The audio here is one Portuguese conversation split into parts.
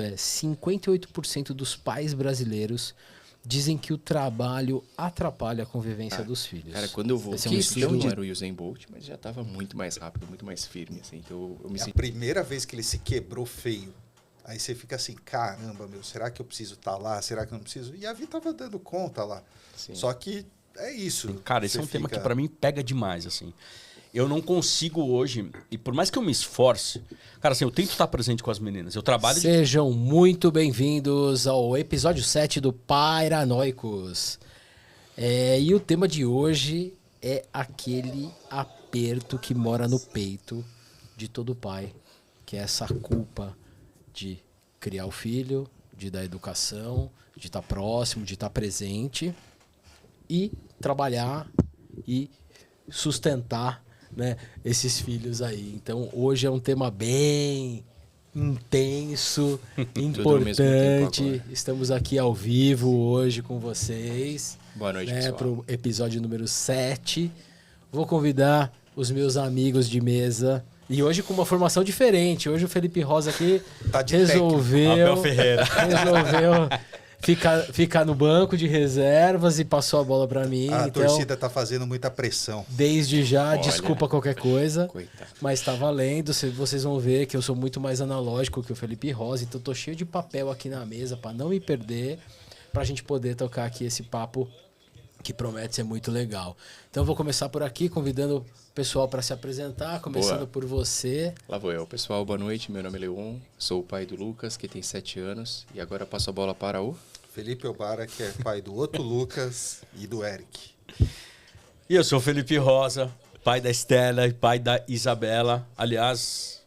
58% dos pais brasileiros dizem que o trabalho atrapalha a convivência dos filhos. Cara, quando eu voltei, não era o Usain Bolt, mas já estava muito mais rápido, muito mais firme, assim. Então eu me A primeira vez que ele se quebrou feio, aí você fica assim, caramba, meu, será que eu preciso estar lá? Será que eu não preciso? E a Vi tava dando conta lá. Sim. Só que é isso. Cara, esse é um tema que pra mim pega demais, assim. Eu não consigo hoje, e por mais que eu me esforce, cara, assim, eu tento estar presente com as meninas. Eu trabalho... Sejam muito bem-vindos ao episódio 7 do Paranoicos. E o tema de hoje é aquele aperto que mora no peito de todo pai, que é essa culpa de criar o filho, de dar educação, de estar próximo, de estar presente e trabalhar e sustentar, né, esses filhos aí. Então hoje é um tema bem intenso, importante. Estamos aqui ao vivo hoje com vocês. Boa noite, né, pessoal. para o episódio número 7. Vou convidar os meus amigos de mesa. E hoje com uma formação diferente. Hoje o Felipe Rosa aqui resolveu ficar no banco de reservas e passou a bola para mim. A então, torcida tá fazendo muita pressão. Desde já, desculpa qualquer coisa. Coitado. Mas tá valendo. Vocês vão ver que eu sou muito mais analógico que o Felipe Rosa. Então tô cheio de papel aqui na mesa para não me perder. Pra gente poder tocar aqui esse papo que promete ser muito legal. Então eu vou começar por aqui, convidando o pessoal para se apresentar, começando por você. Lá vou eu. Pessoal, boa noite. Meu nome é Leon, sou o pai do Lucas, que tem 7 anos. E agora passo a bola para o... Felipe Obara, que é pai do outro Lucas e do Eric. E eu sou o Felipe Rosa, pai da Estela e pai da Isabela. Aliás,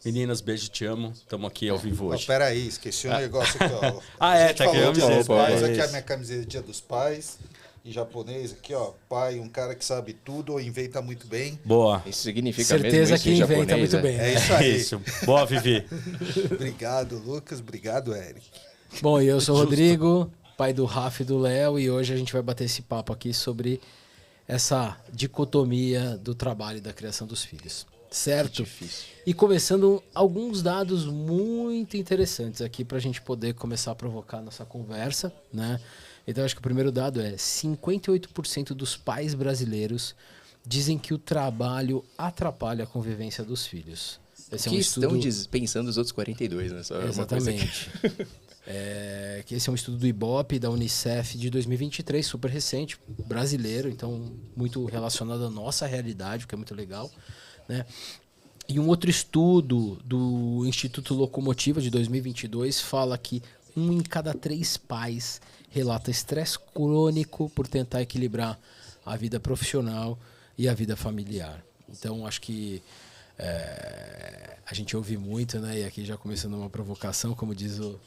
meninas, beijo, te amo. Estamos aqui ao vivo hoje. Peraí, esqueci um negócio aqui, ó. Tá aqui, Dia dos Pais, é aqui é a isso. minha camiseta de Dia dos Pais. Em japonês aqui, ó. Pai, um cara que sabe tudo ou inventa muito bem. Boa. Isso significa Certeza mesmo isso que em inventa japonês, muito bem. É isso aí. Isso. Boa, Vivi. Obrigado, Lucas. Obrigado, Eric. Bom, e eu sou o Rodrigo, pai do Rafa e do Léo, e hoje a gente vai bater esse papo aqui sobre essa dicotomia do trabalho e da criação dos filhos. Certo? Difícil. E começando alguns dados muito interessantes aqui para a gente poder começar a provocar a nossa conversa, né? Então acho que o primeiro dado é 58% dos pais brasileiros dizem que o trabalho atrapalha a convivência dos filhos. Esse Que é um estão estudo... pensando os outros 42, né? Só uma coisa que- Exatamente. Que esse é um estudo do Ibope, da Unicef, de 2023, super recente, brasileiro, então muito relacionado à nossa realidade, o que é muito legal, né? E um outro estudo do Instituto Locomotiva, de 2022, fala que 1 em cada 3 pais relata estresse crônico por tentar equilibrar a vida profissional e a vida familiar. Então, acho que a gente ouve muito, né? E aqui já começando uma provocação, como diz o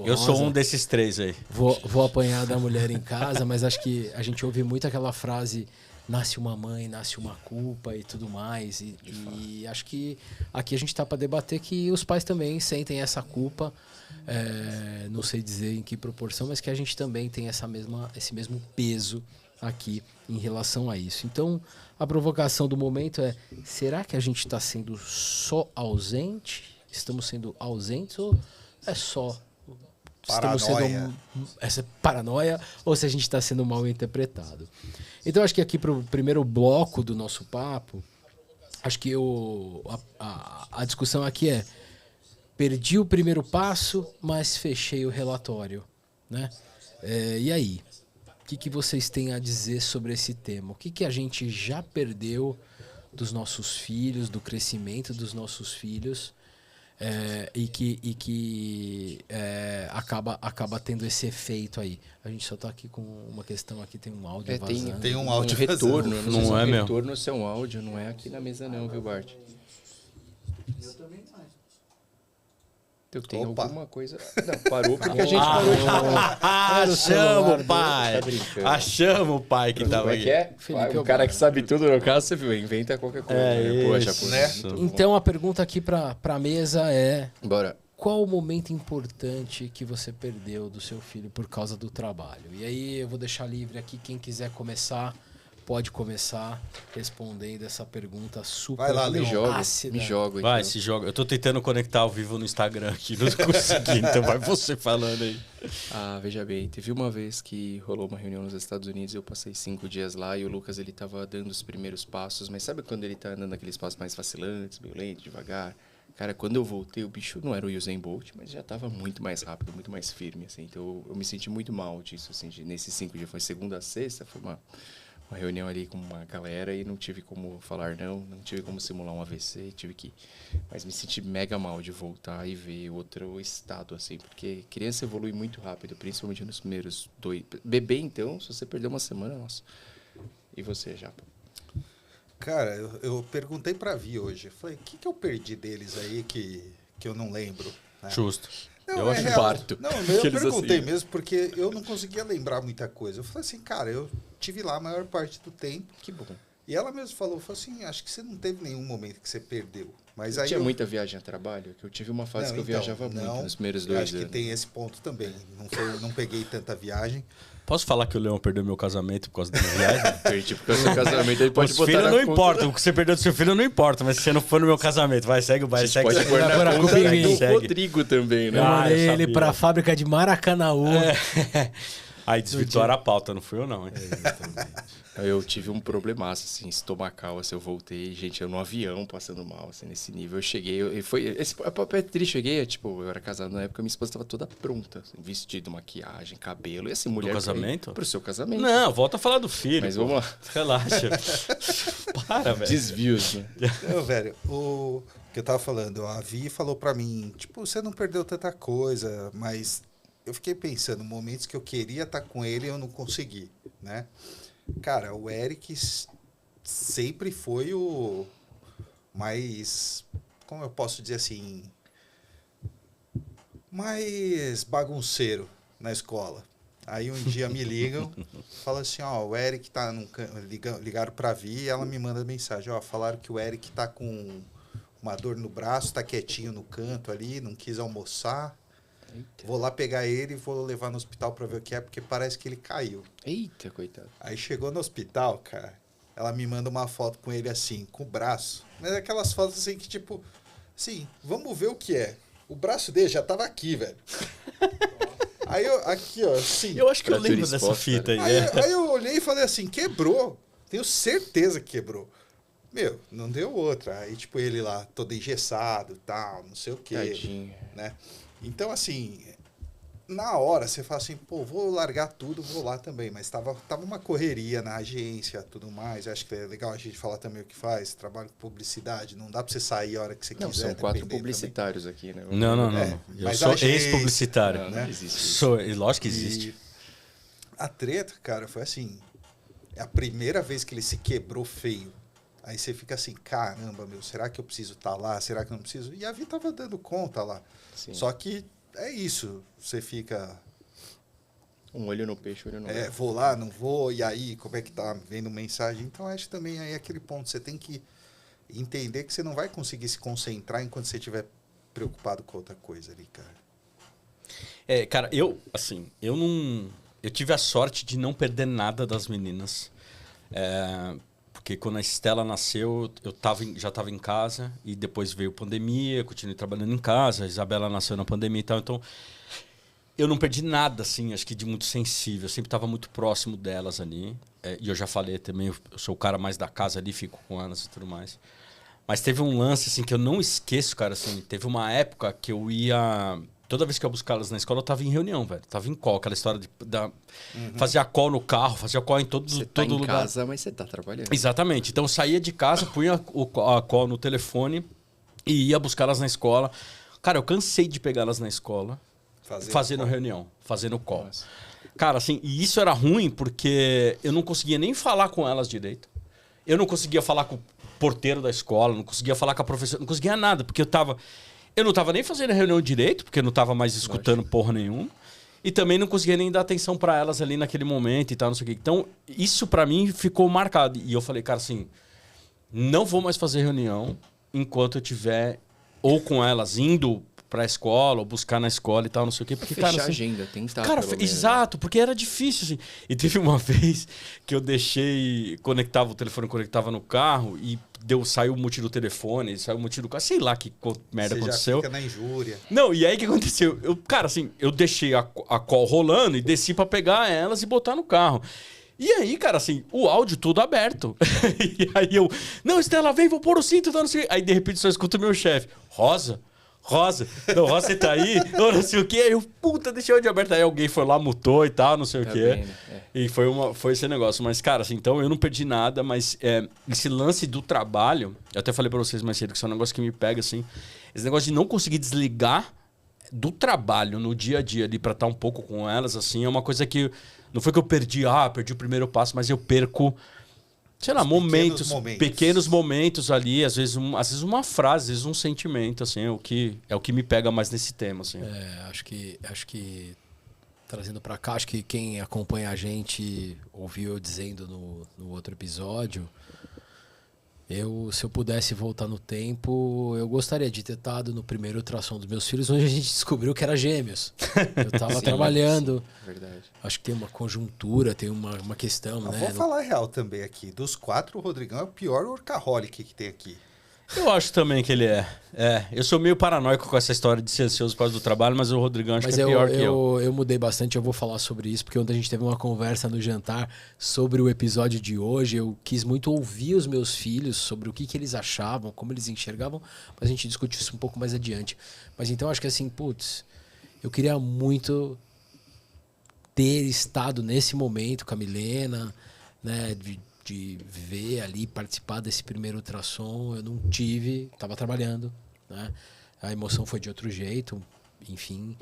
Eu sou Rosa. um desses 3 aí. Vou apanhar da mulher em casa, mas acho que a gente ouve muito aquela frase: nasce uma mãe, nasce uma culpa e tudo mais. E acho que aqui a gente está para debater que os pais também sentem essa culpa. Não sei dizer em que proporção, mas que a gente também tem esse mesmo peso aqui em relação a isso. Então, a provocação do momento é: será que a gente está sendo só ausente? Estamos sendo ausentes ou é só... Estamos Paranoia. essa paranoia ou se a gente está sendo mal interpretado. Então, acho que aqui para o primeiro bloco do nosso papo, acho que a discussão aqui é: perdi o primeiro passo, mas fechei o relatório, né? E aí? O que vocês têm a dizer sobre esse tema? O que a gente já perdeu dos nossos filhos, do crescimento dos nossos filhos, e que acaba tendo esse efeito aí? A gente só está aqui com uma questão aqui, tem um áudio vazando. Tem um áudio retorno. vazando. Não sei se é, meu? retorno se é um áudio, não é aqui na mesa não, viu, Bart? Eu também não. Eu tenho Opa. alguma coisa... Não, parou porque a gente parou de falar. Achamos o pai. Tá brincando. Achamos o pai que Como tava é que aqui. é? Felipe O cara que sabe tudo, no caso, você viu, inventa qualquer coisa. né? Pô, isso. japonês, Né? muito bom. Então a pergunta aqui para a mesa é: Bora. qual o momento importante que você perdeu do seu filho por causa do trabalho? E aí eu vou deixar livre aqui quem quiser começar pode começar respondendo essa pergunta super Vai lá, Me Leon. jogo, ácida. me jogo. Vai, então. se joga. Eu tô tentando conectar ao vivo no Instagram aqui, não consegui, então vai você falando aí. Ah, veja bem, teve uma vez que rolou uma reunião nos Estados Unidos, eu passei 5 dias lá e o Lucas, ele tava dando os primeiros passos, mas sabe quando ele tá andando aqueles passos mais vacilantes, meio lento, devagar? Cara, quando eu voltei, o bicho não era o Usain Bolt, mas já tava muito mais rápido, muito mais firme, assim. Então eu me senti muito mal disso, assim, nesses 5 dias. Foi segunda a sexta, foi uma reunião ali com uma galera e não tive como falar não tive como simular um AVC, tive que... Mas me senti mega mal de voltar e ver outro estado, assim, porque criança evolui muito rápido, principalmente nos primeiros 2... Bebê, então, se você perder uma semana, nossa. E você, Japa? Cara, eu perguntei pra Vi hoje. Eu falei, o que eu perdi deles aí que eu não lembro? Né? Justo. Não, Eu acho real. parto. Não, eu Aqueles perguntei assim. mesmo porque eu não conseguia lembrar muita coisa. Eu falei assim, cara, eu tive lá a maior parte do tempo. Que bom. E ela mesmo falou assim, acho que você não teve nenhum momento que você perdeu. Mas aí Tinha muita viagem a trabalho, que eu tive uma fase Não, que eu então, viajava muito não, nos primeiros eu 2 acho anos. que tem esse ponto também. Não peguei tanta viagem. Posso falar que o Leão perdeu meu casamento por causa da viagem? Perdi porque o seu casamento ele pode Os botar filhos na não conta. importa, o que você perdeu do seu filho não importa, mas se você não for no meu casamento, vai, segue o baile, A gente segue. pode pôr na Agora conta comigo, do segue. Rodrigo também, né? Eu Ah, mandei eu ele sabia. pra fábrica de Maracanaú. Aí desvirtuaram a pauta, não fui eu não, hein? Eu tive um problemaço, assim, estomacal, assim, eu voltei, gente, eu no avião passando mal, assim, nesse nível. Eu cheguei, a papel triste, cheguei, tipo, eu era casado na época, minha esposa estava toda pronta, assim, vestido, maquiagem, cabelo, e assim, mulher... casamento? Pro seu casamento. Não, volta a falar do filho. Mas pô. vamos lá. Relaxa. Para, velho. Desvios, né? Não, velho, o que eu tava falando, a Vi falou pra mim, tipo, você não perdeu tanta coisa, mas eu fiquei pensando, momentos que eu queria estar com ele e eu não consegui, né? Cara, o Eric sempre foi o mais, como eu posso dizer assim, mais bagunceiro na escola. Aí um dia me ligam, falam assim, ó, o Eric tá ligaram pra Vi e ela me manda mensagem, ó, falaram que o Eric tá com uma dor no braço, tá quietinho no canto ali, não quis almoçar. Vou lá pegar ele e vou levar no hospital pra ver o que é, porque parece que ele caiu. Eita, coitado. Aí chegou no hospital, cara, ela me manda uma foto com ele assim, com o braço. Mas aquelas fotos assim que tipo, assim, vamos ver o que é. O braço dele já tava aqui, velho. Aí eu, aqui ó, assim. Eu acho que eu Fratura lembro dessa exposta, fita aí. Aí eu olhei e falei assim, quebrou. Tenho certeza que quebrou. Meu, não deu outra. Aí tipo ele lá, todo engessado e tal, não sei o quê. Tadinho. Né? Então, assim, na hora você fala assim, pô, vou largar tudo, vou lá também. Mas tava uma correria na agência, tudo mais. Acho que é legal a gente falar também o que faz. Trabalho com publicidade, não dá pra você sair a hora que você Não, quiser. são 4 dependendo publicitários aqui, né? Não. É, Eu mas sou a agência- ex-publicitário. Não, né? não existe isso. Sou, e lógico que também. existe. E a treta, cara, foi assim, é a primeira vez que ele se quebrou feio. Aí você fica assim, caramba, meu, será que eu preciso estar lá? Será que eu não preciso? E a Vi tava dando conta lá. Sim. Só que é isso, você fica, Um olho no peixe, olho no gato. vou lá, não vou, e aí, como é que tá vendo mensagem? Então, acho também aí aquele ponto, você tem que entender que você não vai conseguir se concentrar enquanto você estiver preocupado com outra coisa ali, cara. Cara, eu tive a sorte de não perder nada das meninas. Porque quando a Estela nasceu, eu já estava em casa e depois veio pandemia, continuei trabalhando em casa, a Isabela nasceu na pandemia e tal, então eu não perdi nada, assim, acho que de muito sensível, eu sempre estava muito próximo delas ali, e eu já falei também, eu sou o cara mais da casa ali, fico com elas e tudo mais. Mas teve um lance, assim, que eu não esqueço, cara, assim, teve uma época que eu ia... Toda vez que eu buscava elas na escola, eu tava em reunião, velho. Tava em call, aquela história de fazia call no carro, fazia call em Você tá todo em lugar. casa, mas você tá trabalhando. Exatamente. Então eu saía de casa, punha a call no telefone e ia buscar elas na escola. Cara, eu cansei de pegar elas na escola, fazendo reunião, fazendo call. Nossa. Cara, assim, e isso era ruim porque eu não conseguia nem falar com elas direito. Eu não conseguia falar com o porteiro da escola, não conseguia falar com a professora, não conseguia nada, porque eu não tava nem fazendo a reunião direito, porque eu não tava mais escutando porra nenhuma. E também não conseguia nem dar atenção pra elas ali naquele momento e tal, não sei o quê. Então, isso pra mim ficou marcado. E eu falei, cara, assim, não vou mais fazer reunião enquanto eu tiver ou com elas indo pra escola, ou buscar na escola e tal, não sei o quê. Porque, Fechar cara, a assim, agenda, tentar. cara, pelo menos. exato, porque era difícil, assim. E teve uma vez que eu deixei, o telefone conectava no carro e saiu o mute do telefone, saiu o mute do carro, sei lá que merda Você aconteceu. já fica na injúria. Não, e aí o que aconteceu? Cara, assim, eu deixei a call rolando e desci pra pegar elas e botar no carro. E aí, cara, assim, o áudio todo aberto. E aí eu, não, Estela, vem, vou pôr o cinto, não sei o quê. Aí, de repente, só escuto o meu chefe, Rosa, não, Rosa, você tá aí? Não sei o quê. Aí eu, puta, deixei o áudio aberto. Aí alguém foi lá, mutou e tal, não sei Tá o quê. bem, né? E foi esse negócio. Mas, cara, assim, então eu não perdi nada, mas esse lance do trabalho, eu até falei pra vocês mais cedo que isso é um negócio que me pega, assim, esse negócio de não conseguir desligar do trabalho no dia a dia ali pra estar um pouco com elas, assim, é uma coisa que não foi que eu perdi o primeiro passo, mas eu perco, sei lá, pequenos momentos ali, às vezes uma frase, às vezes um sentimento, assim, é o que me pega mais nesse tema, assim. Acho que trazendo pra cá, acho que quem acompanha a gente ouviu eu dizendo no outro episódio, se eu pudesse voltar no tempo, eu gostaria de ter estado no primeiro ultrassom dos meus filhos, onde a gente descobriu que era gêmeos. Eu tava trabalhando. Sim, verdade. Acho que tem uma conjuntura, tem uma questão, Mas né? vou falar real também aqui. Dos 4, o Rodrigão é o pior workaholic que tem aqui. Eu acho também que ele é. Eu sou meio paranoico com essa história de ser ansioso por causa do trabalho, mas o Rodrigão acho que é pior que eu. Eu mudei bastante, eu vou falar sobre isso, porque ontem a gente teve uma conversa no jantar sobre o episódio de hoje. Eu quis muito ouvir os meus filhos sobre o que eles achavam, como eles enxergavam, mas a gente discute isso um pouco mais adiante. Mas então acho que assim, eu queria muito ter estado nesse momento com a Milena, né, de ver ali, participar desse primeiro ultrassom. Eu não tive, estava trabalhando, né? A emoção foi de outro jeito, enfim.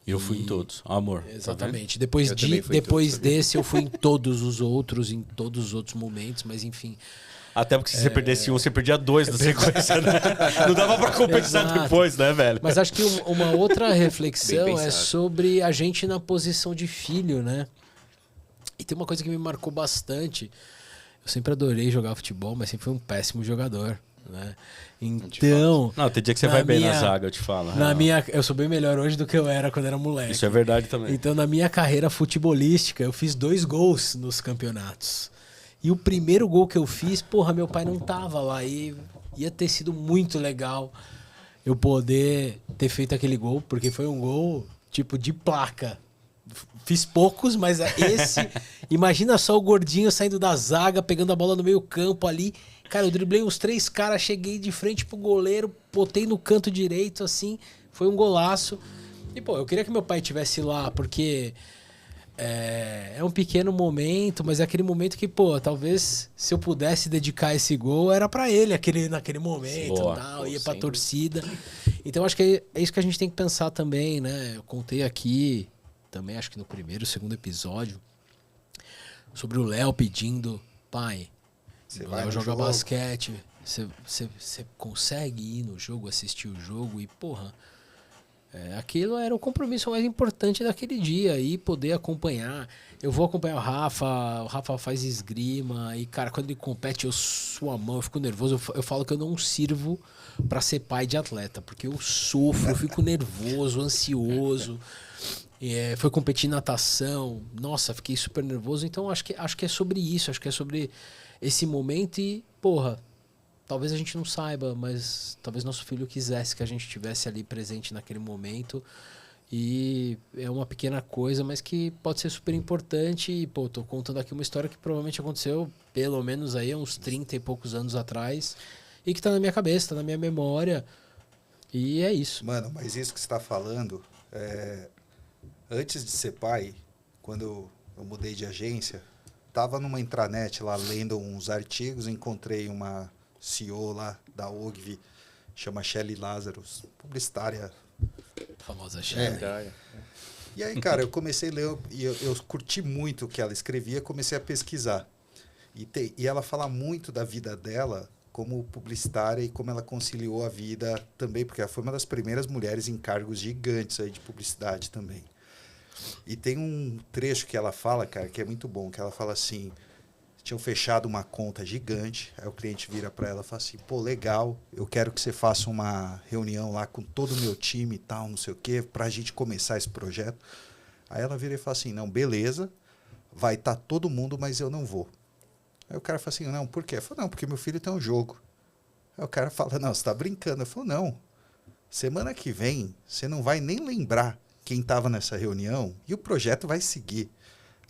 Eu fui em todos, amor. Exatamente. Tá Depois desse, eu fui em todos os outros momentos, mas enfim. Até porque se você perdesse um, você perdia 2 na sequência, né? Não dava pra compensar depois, né, velho? Mas acho que uma outra reflexão Bem é pensado. sobre a gente na posição de filho, né? E tem uma coisa que me marcou bastante. Eu sempre adorei jogar futebol, mas sempre fui um péssimo jogador, né? Então... Não, tem dia que você vai bem na zaga, eu te falo. Eu sou bem melhor hoje do que eu era quando era moleque. Isso é verdade também. Então, na minha carreira futebolística, eu fiz 2 gols nos campeonatos. E o primeiro gol que eu fiz, meu pai não tava lá. E ia ter sido muito legal eu poder ter feito aquele gol, porque foi um gol, tipo, de placa. Fiz poucos, mas esse... Imagina só o gordinho saindo da zaga, pegando a bola no meio campo ali. Cara, eu driblei uns 3 caras, cheguei de frente pro goleiro, botei no canto direito, assim. Foi um golaço. E, eu queria que meu pai estivesse lá, porque... É um pequeno momento, mas é aquele momento que, talvez se eu pudesse dedicar esse gol, era pra ele naquele momento. Boa. Tal, ia pra torcida. Então acho que é isso que a gente tem que pensar também, né? Eu contei aqui, também acho que no primeiro, segundo episódio, sobre o Léo pedindo, pai, Você o vai Léo no joga jogo? basquete, você consegue ir no jogo, assistir o jogo e, aquilo era o compromisso mais importante daquele dia e poder acompanhar. Eu vou acompanhar o Rafa faz esgrima e, cara, quando ele compete eu suo a mão, eu fico nervoso. Eu falo que eu não sirvo pra ser pai de atleta, porque eu sofro, eu fico nervoso, ansioso. Foi competir em natação, nossa, fiquei super nervoso. Então acho que é sobre isso, acho que é sobre esse momento e, talvez a gente não saiba, mas talvez nosso filho quisesse que a gente estivesse ali presente naquele momento. E é uma pequena coisa, mas que pode ser super importante. E, tô contando aqui uma história que provavelmente aconteceu, pelo menos aí, uns 30 e poucos anos atrás. E que tá na minha cabeça, tá na minha memória. E é isso. Mano, mas isso que você tá falando, antes de ser pai, quando eu mudei de agência, tava numa intranet lá, lendo uns artigos, encontrei uma CEO lá da Ogvi, chama Shelly Lazarus, publicitária. Famosa Shelly. E aí, cara, eu comecei a ler e eu curti muito o que ela escrevia, comecei a pesquisar. E ela fala muito da vida dela como publicitária e como ela conciliou a vida também, porque ela foi uma das primeiras mulheres em cargos gigantes aí de publicidade também. E tem um trecho que ela fala, cara, que é muito bom, que ela fala assim: tinham fechado uma conta gigante. Aí o cliente vira para ela e fala assim, pô, legal, eu quero que você faça uma reunião lá com todo o meu time e tal, não sei o quê, para a gente começar esse projeto. Aí ela vira e fala assim, não, beleza, vai estar todo mundo, mas eu não vou. Aí o cara fala assim, não, por quê? Eu falo, não, porque meu filho tem um jogo. Aí o cara fala, não, você está brincando. Eu falo, não, semana que vem você não vai nem lembrar quem estava nessa reunião e o projeto vai seguir.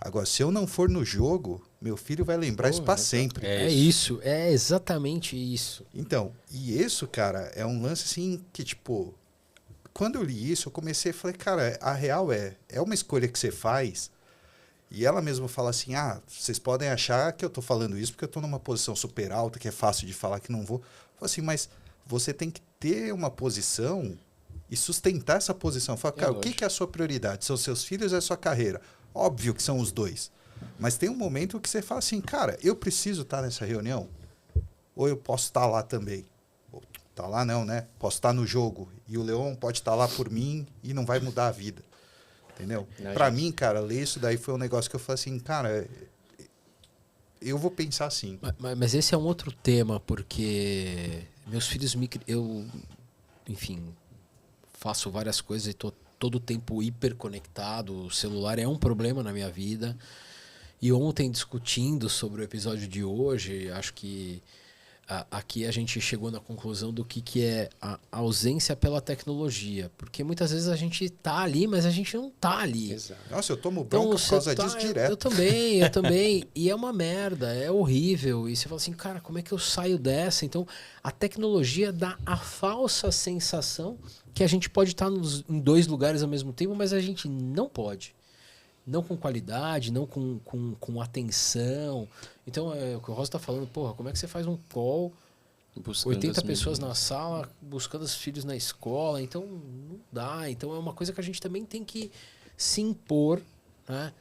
Agora, se eu não for no jogo, meu filho vai lembrar isso para sempre. É isso, é exatamente isso. Então, e isso, cara, é um lance assim que, tipo, quando eu li isso, eu comecei a falar, cara, a real é uma escolha que você faz. E ela mesma fala assim, vocês podem achar que eu tô falando isso porque eu tô numa posição super alta, que é fácil de falar que não vou. Eu falo assim, mas você tem que ter uma posição e sustentar essa posição. Fala, cara, o que é a sua prioridade? São seus filhos ou é a sua carreira? Óbvio que são os dois. Mas tem um momento que você fala assim, cara, eu preciso estar nessa reunião? Ou eu posso estar lá também? Tá lá não, né? Posso estar no jogo. E o Leon pode estar lá por mim e não vai mudar a vida. Entendeu? Pra mim, cara, ler isso daí foi um negócio que eu falei assim, cara, eu vou pensar assim. Mas esse é um outro tema, porque meus filhos eu, enfim, faço várias coisas e tô todo o tempo hiperconectado. O celular é um problema na minha vida. E ontem, discutindo sobre o episódio de hoje, acho que aqui a gente chegou na conclusão do que é a ausência pela tecnologia. Porque muitas vezes a gente tá ali, mas a gente não tá ali. Exato. Nossa, eu tomo bronca por causa disso direto. Eu também. E é uma merda, é horrível. E você fala assim, cara, como é que eu saio dessa? Então, a tecnologia dá a falsa sensação que a gente pode estar em dois lugares ao mesmo tempo, mas a gente não pode. Não com qualidade, não com atenção. Então, é o que o Rosa está falando, porra, como é que você faz um call, buscando 80 pessoas na sala, buscando os filhos na escola? Então, não dá. Então, é uma coisa que a gente também tem que se impor, né,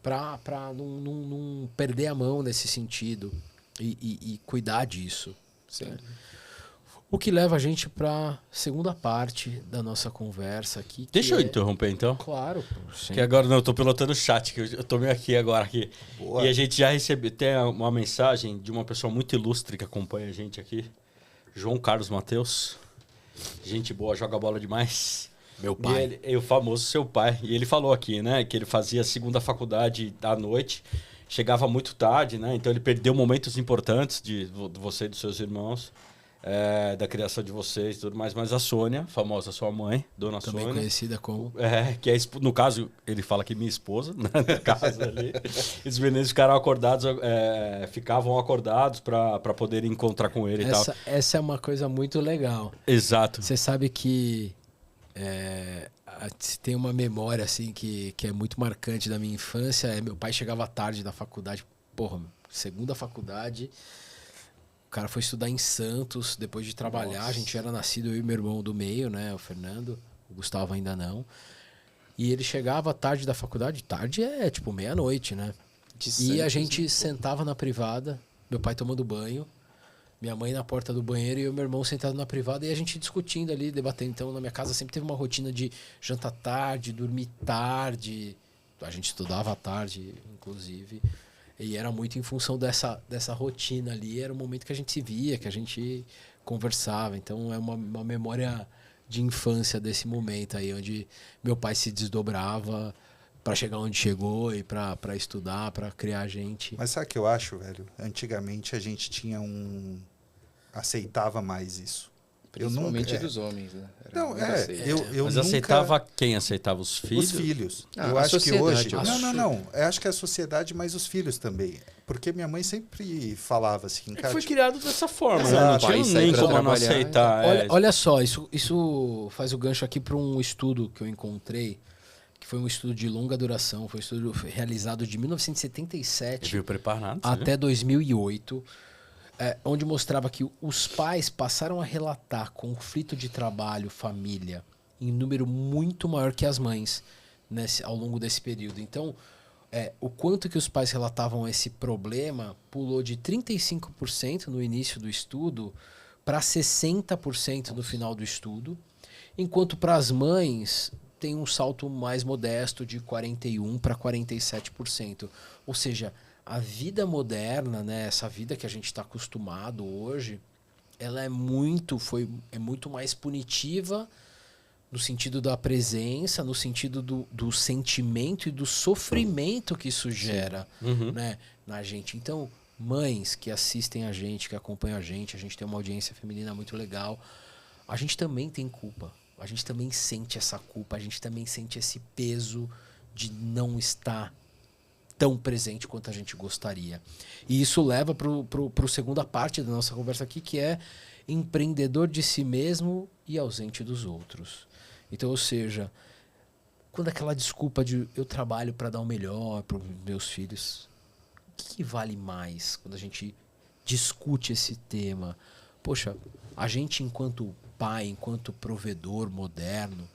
para não perder a mão nesse sentido e cuidar disso. Sim. Né? O que leva a gente para a segunda parte da nossa conversa aqui. Deixa eu interromper então. Claro. Que agora não, eu tô pilotando o chat, que eu tô meio aqui agora. Aqui. Boa. E a gente já recebeu até uma mensagem de uma pessoa muito ilustre que acompanha a gente aqui. João Carlos Mateus. Gente boa, joga bola demais. Meu pai. E o famoso seu pai. E ele falou aqui, né, que ele fazia a segunda faculdade à noite, chegava muito tarde, né? Então ele perdeu momentos importantes de você e dos seus irmãos. Da criação de vocês e tudo mais, mas a Sônia, famosa sua mãe, Dona Também Sônia. conhecida como... Que é, no caso, ele fala que minha esposa, né, no caso ali. Os meninos ficavam acordados para poder encontrar com ele e tal. Essa é uma coisa muito legal. Exato. Você sabe que tem uma memória assim que é muito marcante da minha infância. Meu pai chegava tarde da faculdade, segunda faculdade... O cara foi estudar em Santos, depois de trabalhar. Nossa. A gente era nascido, eu e meu irmão do meio, né? O Fernando, o Gustavo ainda não. E ele chegava tarde da faculdade. Tarde é tipo meia-noite, né? E a gente sentava na privada, meu pai tomando banho, minha mãe na porta do banheiro e o meu irmão sentado na privada e a gente discutindo ali, debatendo. Então, na minha casa sempre teve uma rotina de jantar tarde, dormir tarde. A gente estudava à tarde, inclusive. E era muito em função dessa rotina ali. Era o momento que a gente se via, que a gente conversava. Então é uma memória de infância desse momento aí, onde meu pai se desdobrava para chegar onde chegou e para estudar, para criar a gente. Mas sabe o que eu acho, velho? Antigamente a gente tinha aceitava mais isso. Principalmente dos homens, né? Mas aceitava quem? Aceitava os filhos? Os filhos. Eu acho que hoje... Não. Eu acho que é a sociedade, mas os filhos também. Porque minha mãe sempre falava assim... Cara, foi criado dessa forma, né? Exato. Não tinha nem como não aceitar. Olha só, isso faz o gancho aqui para um estudo que eu encontrei, que foi um estudo de longa duração. Foi um estudo realizado de 1977 até 2008. Onde mostrava que os pais passaram a relatar conflito de trabalho, família, em número muito maior que as mães ao longo desse período. Então, o quanto que os pais relatavam esse problema pulou de 35% no início do estudo para 60% no final do estudo, enquanto para as mães tem um salto mais modesto de 41% para 47%. Ou seja, a vida moderna, né, essa vida que a gente está acostumado hoje, ela é muito mais punitiva no sentido da presença, no sentido do sentimento e do sofrimento que isso gera, né, na gente. Então, mães que assistem a gente, que acompanham a gente tem uma audiência feminina muito legal, a gente também tem culpa. A gente também sente essa culpa, a gente também sente esse peso de não estar tão presente quanto a gente gostaria. E isso leva para a segunda parte da nossa conversa aqui, que é empreendedor de si mesmo e ausente dos outros. Então, ou seja, quando aquela desculpa de eu trabalho para dar o melhor para os meus filhos, o que vale mais quando a gente discute esse tema? Poxa, a gente enquanto pai, enquanto provedor moderno,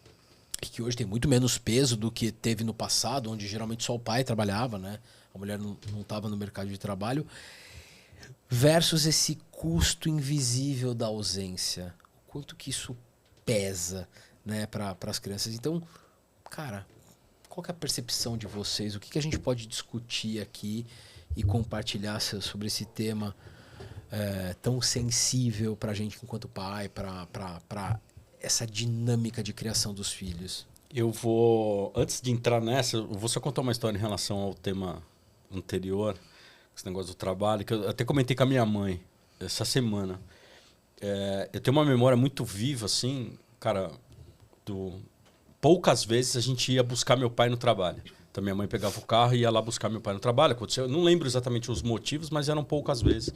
que hoje tem muito menos peso do que teve no passado, onde geralmente só o pai trabalhava, né? A mulher não estava no mercado de trabalho, versus esse custo invisível da ausência. O quanto que isso pesa, né, para as crianças. Então, cara, qual que é a percepção de vocês? O que a gente pode discutir aqui e compartilhar sobre esse tema tão sensível para a gente enquanto pai, para essa dinâmica de criação dos filhos? Eu vou, antes de entrar nessa, eu vou só contar uma história em relação ao tema anterior, esse negócio do trabalho, que eu até comentei com a minha mãe essa semana. Eu tenho uma memória muito viva, assim, cara, poucas vezes a gente ia buscar meu pai no trabalho. Então minha mãe pegava o carro e ia lá buscar meu pai no trabalho. Aconteceu, eu não lembro exatamente os motivos, mas eram poucas vezes.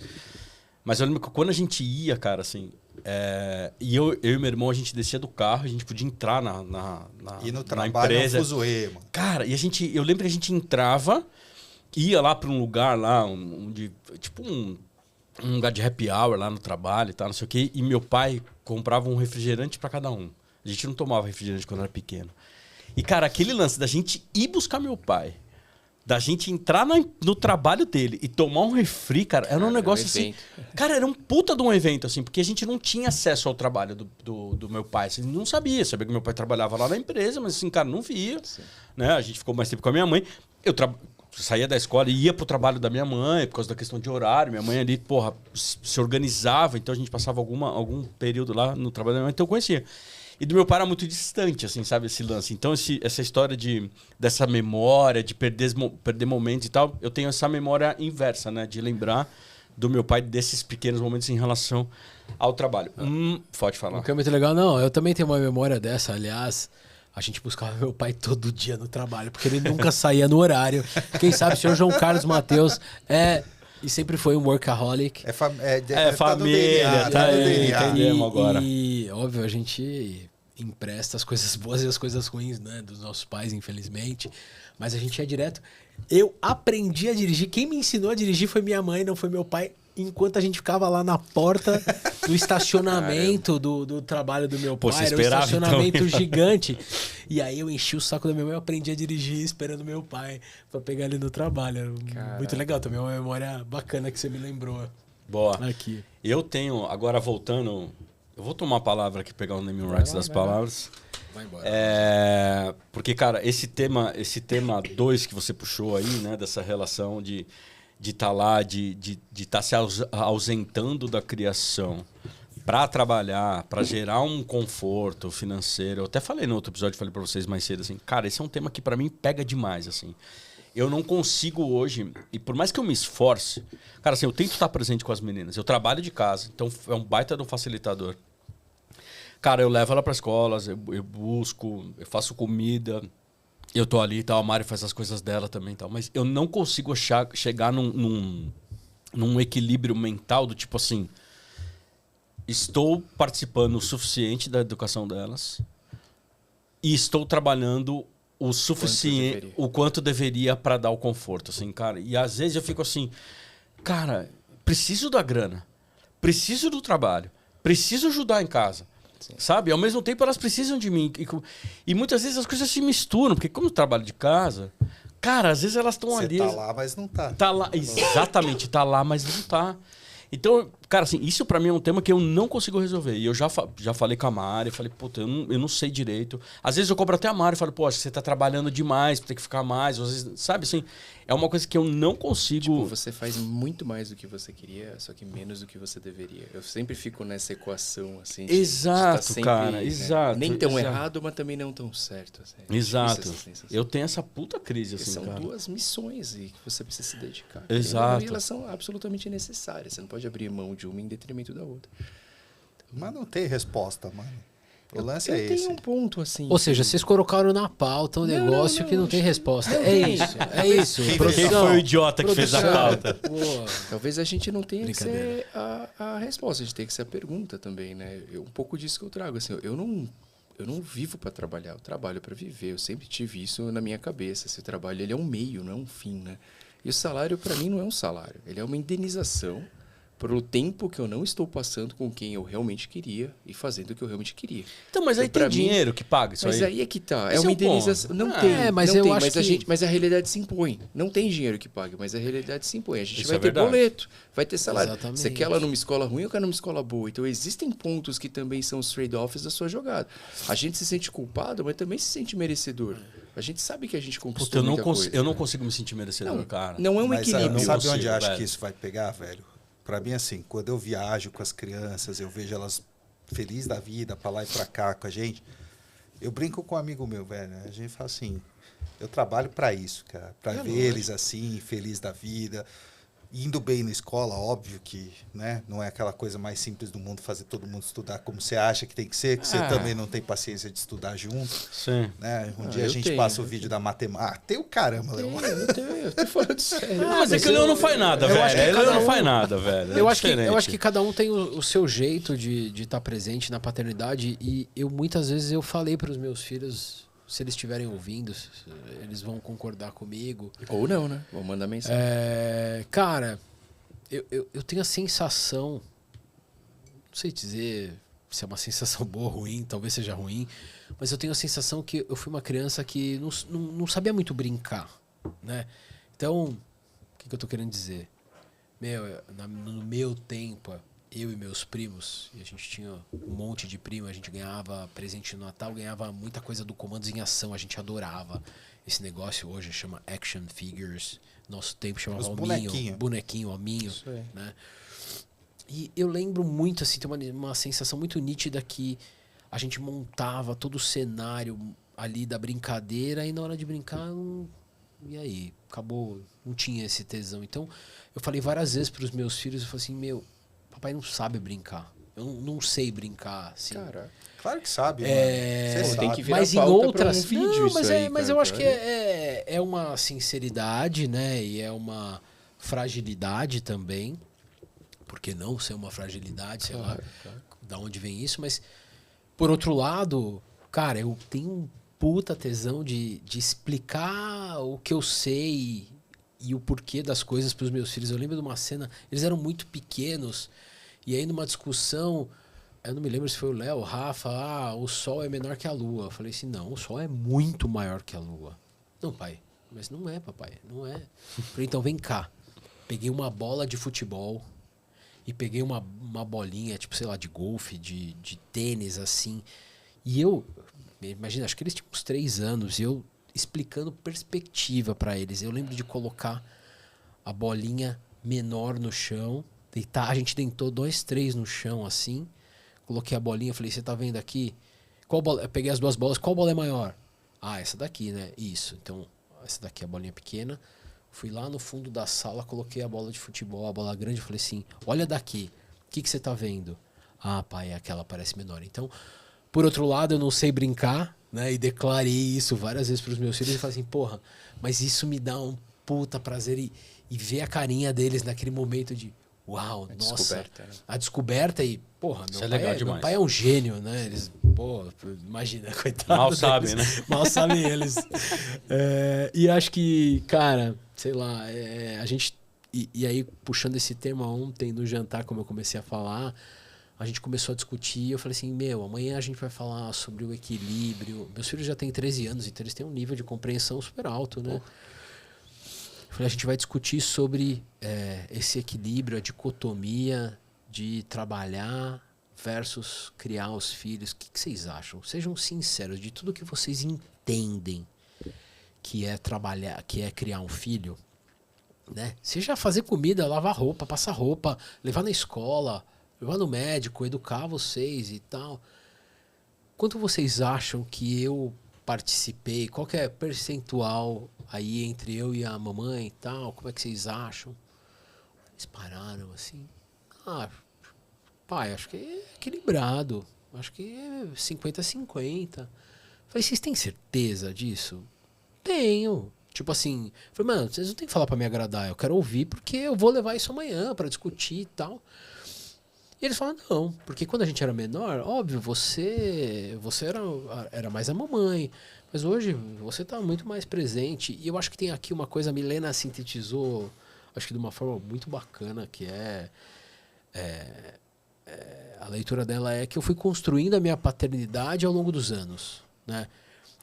Mas eu lembro que quando a gente ia, cara, assim... e eu e meu irmão, a gente descia do carro, a gente podia entrar na no trabalho empresa. É um fuzuê, mano. Cara, e eu lembro que a gente entrava, ia lá para um lugar lá, onde, tipo um lugar de happy hour lá no trabalho e tal, não sei o quê. E meu pai comprava um refrigerante para cada um. A gente não tomava refrigerante quando era pequeno. E, cara, aquele lance da gente ir buscar meu pai, da gente entrar no trabalho dele e tomar um refri, cara, era um negócio assim... Cara, era um puta de um evento, assim, porque a gente não tinha acesso ao trabalho do meu pai. Assim, não sabia que meu pai trabalhava lá na empresa, mas assim, cara, não via. Né? A gente ficou mais tempo com a minha mãe. Eu saía da escola e ia pro trabalho da minha mãe, por causa da questão de horário. Minha mãe ali, porra, se organizava, então a gente passava algum período lá no trabalho da minha mãe, então eu conhecia. E do meu pai era muito distante, assim, sabe, esse lance. Então, essa história dessa memória, de perder momentos e tal, eu tenho essa memória inversa, né? De lembrar do meu pai desses pequenos momentos em relação ao trabalho. Pode falar. O que é muito legal, não, eu também tenho uma memória dessa, aliás... A gente buscava meu pai todo dia no trabalho, porque ele nunca saía no horário. Quem sabe o senhor João Carlos Mateus e sempre foi um workaholic. Família, tá aí, entendemos agora. E, óbvio, a gente empresta as coisas boas e as coisas ruins, né, dos nossos pais, infelizmente. Mas a gente ia direto. Eu aprendi a dirigir. Quem me ensinou a dirigir foi minha mãe, não foi meu pai. Enquanto a gente ficava lá na porta do estacionamento do trabalho do meu pai. Era um estacionamento então gigante. E aí eu enchi o saco da minha mãe, eu aprendi a dirigir esperando meu pai pra pegar ele no trabalho. Muito legal também, uma memória bacana que você me lembrou. Boa. Aqui. Eu tenho, agora voltando, eu vou tomar a palavra aqui, pegar o naming rights das palavras. Vai embora. Porque, cara, esse tema 2 que você puxou aí, né, dessa relação de estar lá, de estar se ausentando da criação para trabalhar, para gerar um conforto financeiro. Eu até falei no outro episódio, falei para vocês mais cedo, assim, cara, esse é um tema que para mim pega demais, assim. Eu não consigo hoje, e por mais que eu me esforce, cara, assim, eu tento estar presente com as meninas. Eu trabalho de casa, então é um baita de um facilitador. Cara, eu levo ela para escolas, eu busco, eu faço comida, eu tô ali e tal, a Mari faz as coisas dela também e tal, mas eu não consigo chegar num equilíbrio mental do tipo assim, estou participando o suficiente da educação delas e estou trabalhando o suficiente, o quanto deveria para dar o conforto, assim, cara. E às vezes eu fico assim, cara, preciso da grana, preciso do trabalho, preciso ajudar em casa. Sim. Sabe? Ao mesmo tempo, elas precisam de mim. E muitas vezes as coisas se misturam, porque como eu trabalho de casa, cara, às vezes elas estão ali... Você tá lá, mas não tá. Tá lá, exatamente, tá lá, mas não tá. Então, Cara, assim, isso pra mim é um tema que eu não consigo resolver. E eu já falei com a Mari, falei, puta, eu não sei direito. Às vezes eu cobro até a Mari e falo, pô, acho que você tá trabalhando demais, tem que ficar mais. Às vezes, sabe, assim, é uma coisa que eu não consigo... Tipo, você faz muito mais do que você queria, só que menos do que você deveria. Eu sempre fico nessa equação, assim. Exato, tá sempre, cara, exato. Nem tão exato. errado, mas também não tão certo. Assim. Exato. Difícil essa sensação. Eu tenho essa puta crise, Porque assim, são cara. duas missões e que você precisa se dedicar. Exato. E elas são absolutamente necessárias. Você não pode abrir mão de uma em detrimento da outra. Mas não tem resposta, mano. O lance eu é esse. tenho um ponto, assim. Ou seja, vocês colocaram na pauta um negócio que não tem resposta. É isso, é isso. Quem Produção. foi o idiota que fez a pauta? Pô, Talvez a gente não tenha que ser Brincadeira. a resposta, a gente tem que ser a pergunta também, né? Um pouco disso que eu trago, assim, eu não vivo para trabalhar, eu trabalho para viver, eu sempre tive isso na minha cabeça, esse trabalho ele é um meio, não é um fim, né? E o salário para mim não é um salário, ele é uma indenização pelo tempo que eu não estou passando com quem eu realmente queria e fazendo o que eu realmente queria. Então, mas aí pra tem mim- dinheiro que paga isso Mas aí? aí é que tá. Esse É uma é o indenização. ponto. Não Ah, tem. mas não eu tem, acho que- mas a realidade se impõe. Não tem dinheiro que pague, mas a realidade se impõe. A gente Isso vai é ter verdade. boleto, vai ter salário. Exatamente. Você quer ela numa escola ruim ou quer numa escola boa? Então existem pontos que também são os trade-offs da sua jogada. A gente se sente culpado, mas também se sente merecedor. A gente sabe que a gente Puta, conquistou muita coisa. eu não consigo me sentir merecedor, Não, cara. não é um Mas equilíbrio. sabe consigo, onde eu acho velho. que isso vai pegar, velho? Pra mim, assim, quando eu viajo com as crianças, eu vejo elas felizes da vida, pra lá e pra cá com a gente. Eu brinco com um amigo meu, velho. A gente fala assim, eu trabalho pra isso, cara. Pra ver eles assim, felizes da vida. Indo bem na escola, óbvio que, né, não é aquela coisa mais simples do mundo fazer todo mundo estudar como você acha que tem que ser, que você também não tem paciência de estudar junto, Sim. né? Um Ah, dia a eu gente tenho, passa o eu vídeo da matemática. Ah, tem o caramba, Léo. Eu tô falando sério. Não, mas é que o Leão não faz nada, velho. acho que Ele cada não um- faz nada, velho. É eu acho diferente. que cada um tem o seu jeito de estar presente na paternidade e eu muitas vezes eu falei para os meus filhos, se eles estiverem ouvindo, eles vão concordar comigo. Ou não, né? Vou mandar mensagem. Cara, eu tenho a sensação, não sei dizer se é uma sensação boa ou ruim, talvez seja ruim, mas eu tenho a sensação que eu fui uma criança que não sabia muito brincar, né? Então, o que eu tô querendo dizer? No meu tempo, eu e meus primos, e a gente tinha um monte de primo, a gente ganhava presente no Natal, ganhava muita coisa do Comandos em Ação, a gente adorava esse negócio, hoje chama Action Figures, nosso tempo chamava Os Hominho, bonequinho, Hominho, Isso aí. né? E eu lembro muito, assim, tem uma sensação muito nítida que a gente montava todo o cenário ali da brincadeira e na hora de brincar, e aí? Acabou, não tinha esse tesão. Então, eu falei várias vezes para os meus filhos, eu falei assim, papai não sabe brincar. Eu não sei brincar, assim. Cara, Claro que sabe, mano. É, Você Pô, tem sabe. que virar mas em pauta pra outras um vídeo não, isso aí, mas cara, eu acho que olha. é uma sinceridade, né? E é uma fragilidade também. Por que não ser uma fragilidade, sei lá, da onde vem isso, mas por outro lado, cara, eu tenho um puta tesão de explicar o que eu sei e o porquê das coisas para os meus filhos. Eu lembro de uma cena, eles eram muito pequenos e aí numa discussão, eu não me lembro se foi o Léo, o Rafa, o Sol é menor que a Lua. Eu falei assim, não, o Sol é muito maior que a Lua. Não, pai, mas não é, papai, não é. Eu falei, então vem cá. Peguei uma bola de futebol e peguei uma bolinha, tipo, sei lá, de golfe, de tênis, assim. E eu, imagina, acho que eles tinham uns 3 anos, e eu explicando perspectiva para eles. Eu lembro de colocar a bolinha menor no chão, a gente deitou 2, 3 no chão, assim. Coloquei a bolinha, falei, você tá vendo aqui? Qual bola? Eu peguei as 2 bolas, qual bola é maior? Ah, essa daqui, né? Isso. Então, essa daqui é a bolinha pequena. Fui lá no fundo da sala, coloquei a bola de futebol, a bola grande, falei assim, olha daqui, o que você tá vendo? Ah, pai, aquela parece menor. Então, por outro lado, eu não sei brincar, né? E declarei isso várias vezes pros meus filhos e falei assim, porra, mas isso me dá um puta prazer e ver a carinha deles naquele momento de uau, nossa, descoberta, né? a descoberta e, porra, Isso meu, é legal meu demais. pai é um gênio, né? Eles, pô, imagina, coitado Mal deles. sabem, né? Mal sabem eles. E acho que, cara, sei lá, a gente... E aí, puxando esse tema ontem no jantar, como eu comecei a falar, a gente começou a discutir, eu falei assim, amanhã a gente vai falar sobre o equilíbrio. Meus filhos já têm 13 anos, então eles têm um nível de compreensão super alto, né? Eu falei, a gente vai discutir sobre esse equilíbrio, a dicotomia de trabalhar versus criar os filhos. O que vocês acham? Sejam sinceros, de tudo que vocês entendem que é trabalhar, que é criar um filho, né? Seja fazer comida, lavar roupa, passar roupa, levar na escola, levar no médico, educar vocês e tal. Quanto vocês acham que eu participei? Qual que é o percentual aí entre eu e a mamãe e tal? Como é que vocês acham? Eles pararam assim. Ah, pai, acho que é equilibrado. Acho que é 50-50. Falei, vocês têm certeza disso? Tenho. Tipo assim, falei, mano, vocês não tem que falar pra me agradar. Eu quero ouvir porque eu vou levar isso amanhã pra discutir e tal. E eles falam, não, porque quando a gente era menor, óbvio, você era mais a mamãe, mas hoje você está muito mais presente. E eu acho que tem aqui uma coisa, a Milena sintetizou, acho que de uma forma muito bacana, que a leitura dela é que eu fui construindo a minha paternidade ao longo dos anos, né?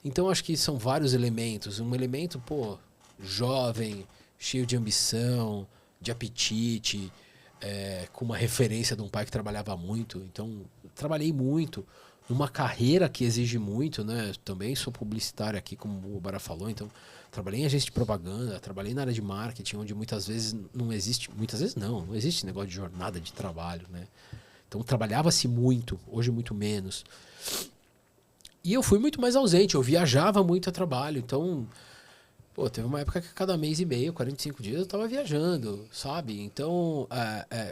Então acho que são vários elementos. Um elemento, pô, jovem, cheio de ambição, de apetite, com uma referência de um pai que trabalhava muito. Então, trabalhei muito numa carreira que exige muito, né? Também sou publicitário aqui, como o Bara falou. Então, trabalhei em agência de propaganda, trabalhei na área de marketing, onde muitas vezes não existe... Muitas vezes não existe negócio de jornada de trabalho, né? Então, trabalhava-se muito, hoje muito menos. E eu fui muito mais ausente, eu viajava muito a trabalho. Então... Pô, teve uma época que a cada mês e meio, 45 dias, eu estava viajando, sabe? Então,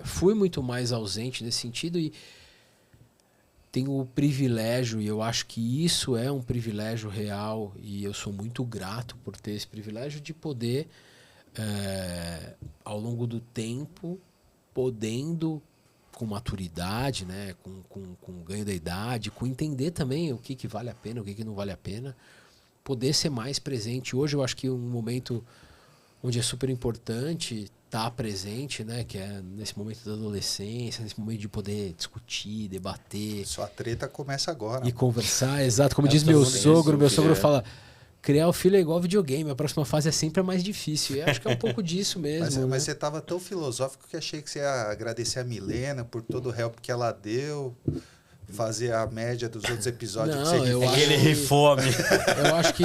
fui muito mais ausente nesse sentido e tenho o privilégio, e eu acho que isso é um privilégio real, e eu sou muito grato por ter esse privilégio de poder, ao longo do tempo, podendo, com maturidade, né? com ganho da idade, com entender também o que vale a pena, o que não vale a pena, poder ser mais presente. Hoje eu acho que um momento onde é super importante estar presente, né? Que é nesse momento da adolescência, nesse momento de poder discutir, debater. Sua treta começa agora. E conversar, exato. Como diz meu sogro fala, criar o filho é igual videogame, a próxima fase é sempre a mais difícil. E acho que é um pouco disso mesmo. Mas você estava tão filosófico que achei que você ia agradecer a Milena por todo o help que ela deu. Fazer a média dos outros episódios não, que você eu acho ele rifome. Eu acho que...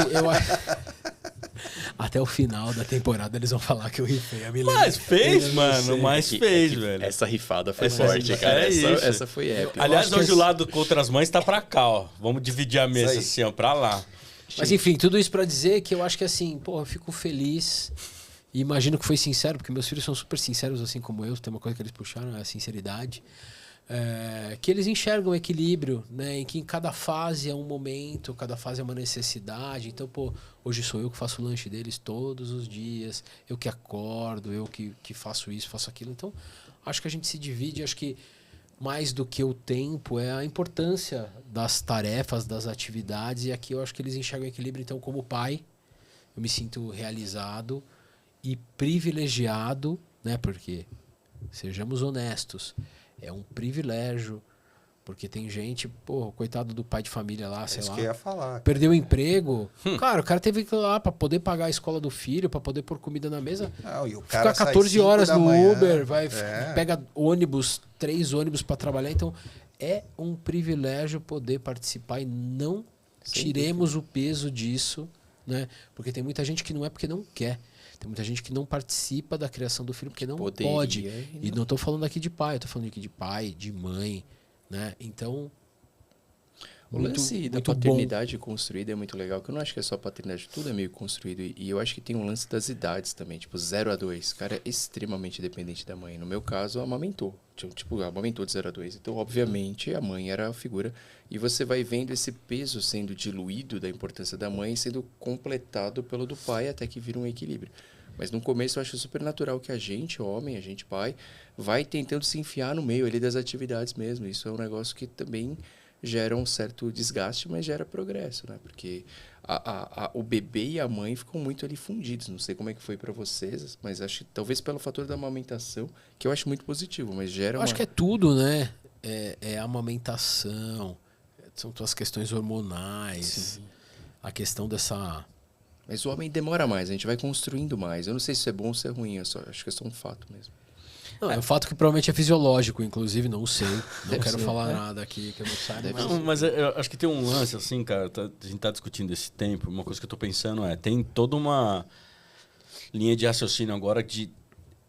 Até o final da temporada eles vão falar que eu rifei a Milena. Mas fez, mano. Mas fez, velho. Essa rifada foi forte, cara. Essa foi épica. Aliás, hoje o lado contra as mães tá pra cá, ó. Vamos dividir a mesa assim, ó, pra lá. Mas enfim, tudo isso pra dizer que eu acho que assim, pô, eu fico feliz e imagino que foi sincero, porque meus filhos são super sinceros, assim como eu. Tem uma coisa que eles puxaram, é a sinceridade. Que eles enxergam o equilíbrio, né? Em que em cada fase é um momento, cada fase é uma necessidade. Então, pô, hoje sou eu que faço o lanche deles todos os dias, eu que acordo, eu que faço isso, faço aquilo. Então, acho que a gente se divide, acho que mais do que o tempo é a importância das tarefas, das atividades, e aqui eu acho que eles enxergam o equilíbrio. Então, como pai, eu me sinto realizado e privilegiado, né? Porque, sejamos honestos, é um privilégio, porque tem gente, pô, coitado do pai de família lá, sei lá. Isso que eu ia falar. Perdeu o emprego. Cara, o cara teve que ir lá pra poder pagar a escola do filho, pra poder pôr comida na mesa. Não, e o cara ficar 14 horas no manhã, Uber, pega ônibus, 3 ônibus pra trabalhar. Então, é um privilégio poder participar e não tiremos o peso disso, né? Porque tem muita gente que não é porque não quer. Tem muita gente que não participa da criação do filho porque não pode. E não estou falando aqui de pai, eu estou falando aqui de pai, de mãe, né? Então, o lance da paternidade construída é muito legal, que eu não acho que é só paternidade, tudo é meio construído. E eu acho que tem um lance das idades também, tipo 0 a 2. O cara é extremamente dependente da mãe. No meu caso, amamentou. Tipo, amamentou de 0 a 2. Então, obviamente, a mãe era a figura. E você vai vendo esse peso sendo diluído da importância da mãe, sendo completado pelo do pai, até que vira um equilíbrio. Mas no começo eu acho super natural que a gente, homem, a gente pai, vai tentando se enfiar no meio ali das atividades mesmo. Isso é um negócio que também gera um certo desgaste, mas gera progresso, né? Porque o bebê e a mãe ficam muito ali fundidos. Não sei como é que foi para vocês, mas acho que talvez pelo fator da amamentação, que eu acho muito positivo, mas gera acho que é tudo, né? É a amamentação, são todas as questões hormonais, sim, a questão dessa... Mas o homem demora mais, a gente vai construindo mais. Eu não sei se isso é bom ou se é ruim, acho que é só um fato mesmo. Não, é um fato que provavelmente é fisiológico, inclusive, não sei. Não quero falar nada aqui que eu não saiba. Mas... Não, mas eu acho que tem um lance, assim, cara, a gente tá discutindo esse tempo, uma coisa que eu tô pensando tem toda uma linha de raciocínio agora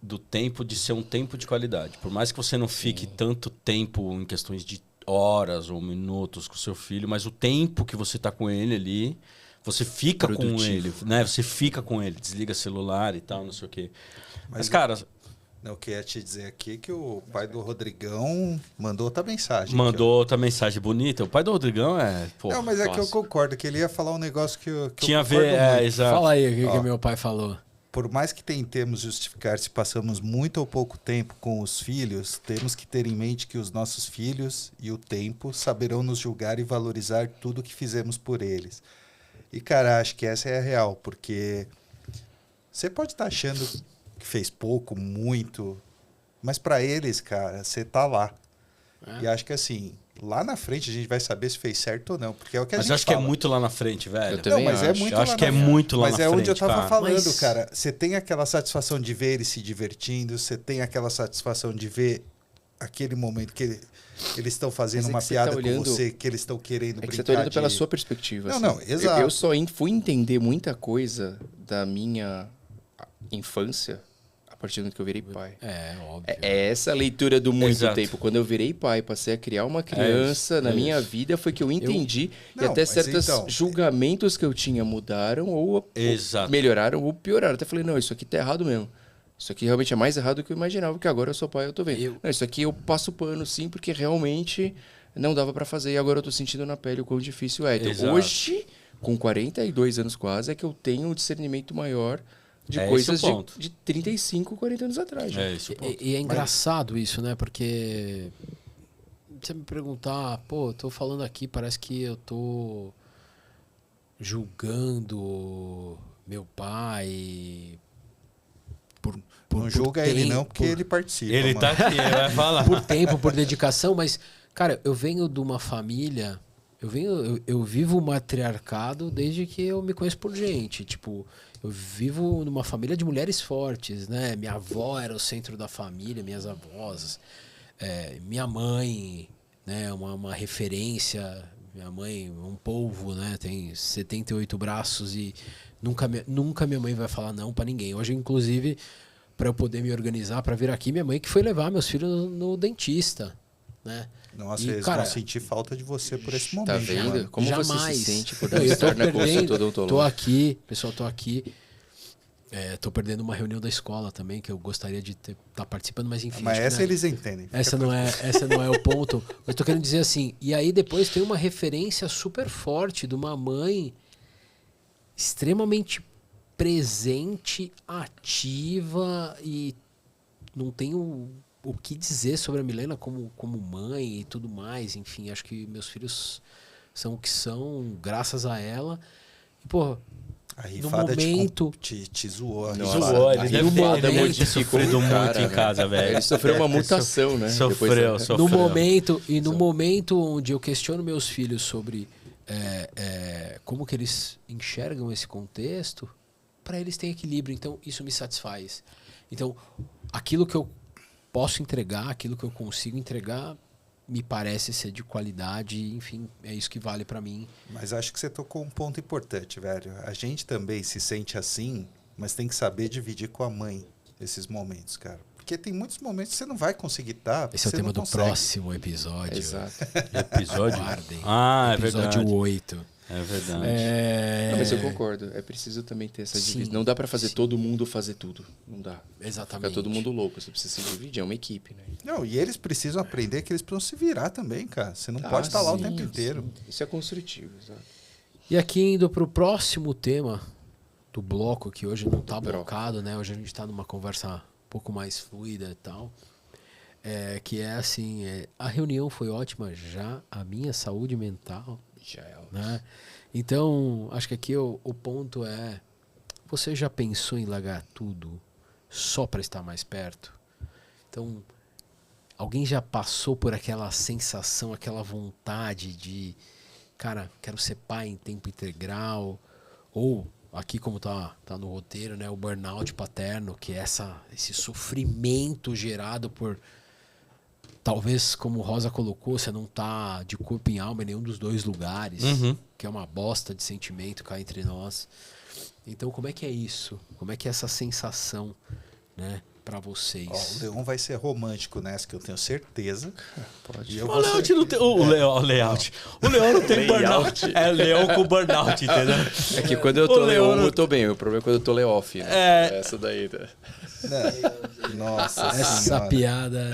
do tempo de ser um tempo de qualidade. Por mais que você não fique tanto tempo em questões de horas ou minutos com o seu filho, mas o tempo que você tá com ele ali, você fica com ele, né? Você fica com ele, desliga celular e tal, não sei o quê. Mas cara... Eu queria te dizer aqui que o pai do Rodrigão mandou outra mensagem. Mandou outra mensagem bonita. O pai do Rodrigão é... Pô, não, mas é que eu concordo, que ele ia falar um negócio que eu tinha a concordo ver, muito. exato. Fala aí o que meu pai falou. Por mais que tentemos justificar se passamos muito ou pouco tempo com os filhos, temos que ter em mente que os nossos filhos e o tempo saberão nos julgar e valorizar tudo que fizemos por eles. E, cara, acho que essa é a real, porque você pode estar achando que fez pouco, muito, mas para eles, cara, você tá lá. E acho que assim, lá na frente a gente vai saber se fez certo ou não, porque é o que a gente Mas acho fala. que é muito lá na frente, velho. Eu também acho. É muito Eu acho lá que na é frente. muito lá Mas na é frente, onde eu tava cara. falando, Mas- cara. Você tem aquela satisfação de ver eles se divertindo, você tem aquela satisfação de ver aquele momento que eles estão fazendo Mas é uma que você piada tá olhando- com você, que eles estão querendo É brincar que você tá olhando pela de- sua perspectiva. Não, assim. não, exato. Eu só fui entender muita coisa da minha infância a partir do momento que eu virei pai. É, óbvio. É essa a leitura do muito Exato. tempo. Quando eu virei pai, passei a criar uma criança na minha vida, foi que eu entendi. E Não, até mas certos então- julgamentos que eu tinha mudaram, ou Exato. melhoraram, ou pioraram. Até falei, não, isso aqui tá errado mesmo. Isso aqui realmente é mais errado do que eu imaginava, porque agora eu sou pai e eu tô vendo. Não, isso aqui eu passo pano sim, porque realmente não dava pra fazer. E agora eu tô sentindo na pele o quão difícil é. Então, Exato. hoje, com 42 anos quase, é que eu tenho um discernimento maior de É coisas esse o ponto. de 35, 40 anos atrás. já. É isso, pô. E é engraçado isso, né? Porque você me perguntar, pô, eu tô falando aqui, parece que eu tô julgando meu pai por Não julga ele não, porque por- ele participa. Ele mano. tá aqui, ele vai falar. por tempo, por dedicação, mas, cara, eu venho de uma família, eu vivo o matriarcado desde que eu me conheço por gente. Tipo, eu vivo numa família de mulheres fortes, né? Minha avó era o centro da família, minhas avós, minha mãe, né? Uma referência. Minha mãe, um polvo, né? Tem 78 braços e nunca minha mãe vai falar não pra ninguém. Hoje, inclusive, para eu poder me organizar para vir aqui, minha mãe que foi levar meus filhos no dentista, né? Nossa, E, eles cara, vão sentir falta de você por esse momento. Tá vendo? mano. Como você jamais. se sente por Não, eu tô estar na consulta perdendo, odontológica? tô aqui, pessoal, tô aqui. Tô perdendo uma reunião da escola também, que eu gostaria de estar participando, mas enfim. Mas acho que essa eles entendem. essa não é o ponto. Mas tô querendo dizer assim, e aí depois tem uma referência super forte de uma mãe extremamente presente, ativa e não tenho o que dizer sobre a Milena como mãe e tudo mais. Enfim, acho que meus filhos são o que são graças a ela. E, pô, A no rifada momento... te zoou. A Nossa, rifada. Zoou, A ele rifada- deve momento- ter modificou sofrido o muito cara, em né? casa, velho. Ele sofreu uma mutação, né? Sofreu. No momento onde eu questiono meus filhos sobre como que eles enxergam esse contexto, para eles tem equilíbrio. Então, isso me satisfaz. Então, aquilo que eu posso entregar, aquilo que eu consigo entregar, me parece ser de qualidade. Enfim, é isso que vale para mim. Mas acho que você tocou um ponto importante, velho. A gente também se sente assim, mas tem que saber dividir com a mãe esses momentos, cara. Porque tem muitos momentos que você não vai conseguir estar. Esse é o você tema não do consegue. próximo episódio. Exato. Episódio? Aguardem. Ah, é Episódio verdade. 8. É verdade. Não, mas eu concordo. É preciso também ter essa Sim, divisão. Não dá pra fazer sim. todo mundo fazer tudo. Não dá. Exatamente. Fica todo mundo louco. Você precisa se dividir. É uma equipe, né? Não, e eles precisam aprender que eles precisam se virar também, cara. Você não Ah, pode estar lá o sim, tempo inteiro. sim. Isso é construtivo, exato. E aqui indo pro próximo tema do bloco, que hoje não tá Bloco. blocado, né? Hoje a gente tá numa conversa um pouco mais fluida e tal. Que é assim, a reunião foi ótima, já a minha saúde mental, Já é óbvio. né? Então, acho que aqui o ponto é, você já pensou em largar tudo só para estar mais perto? Então, alguém já passou por aquela sensação, aquela vontade de, cara, quero ser pai em tempo integral? Ou aqui como tá no roteiro, né? O burnout paterno, que é esse sofrimento gerado por... Talvez, como Rosa colocou, você não tá de corpo e alma em nenhum dos dois lugares, que é uma bosta de sentimento cá entre nós. Então, como é que é isso? Como é que é essa sensação, né, pra vocês? Ó, o Leon vai ser romântico nessa, que eu tenho certeza. Pode. E eu O vou ser... layout não tem. O layout. O Leão não tem burnout. É Leão com burnout, entendeu? É que quando eu tô O Leon, Leon eu tô bem. O problema é quando eu tô Leoff, né? É. Essa daí, né? Nossa Essa senhora. piada...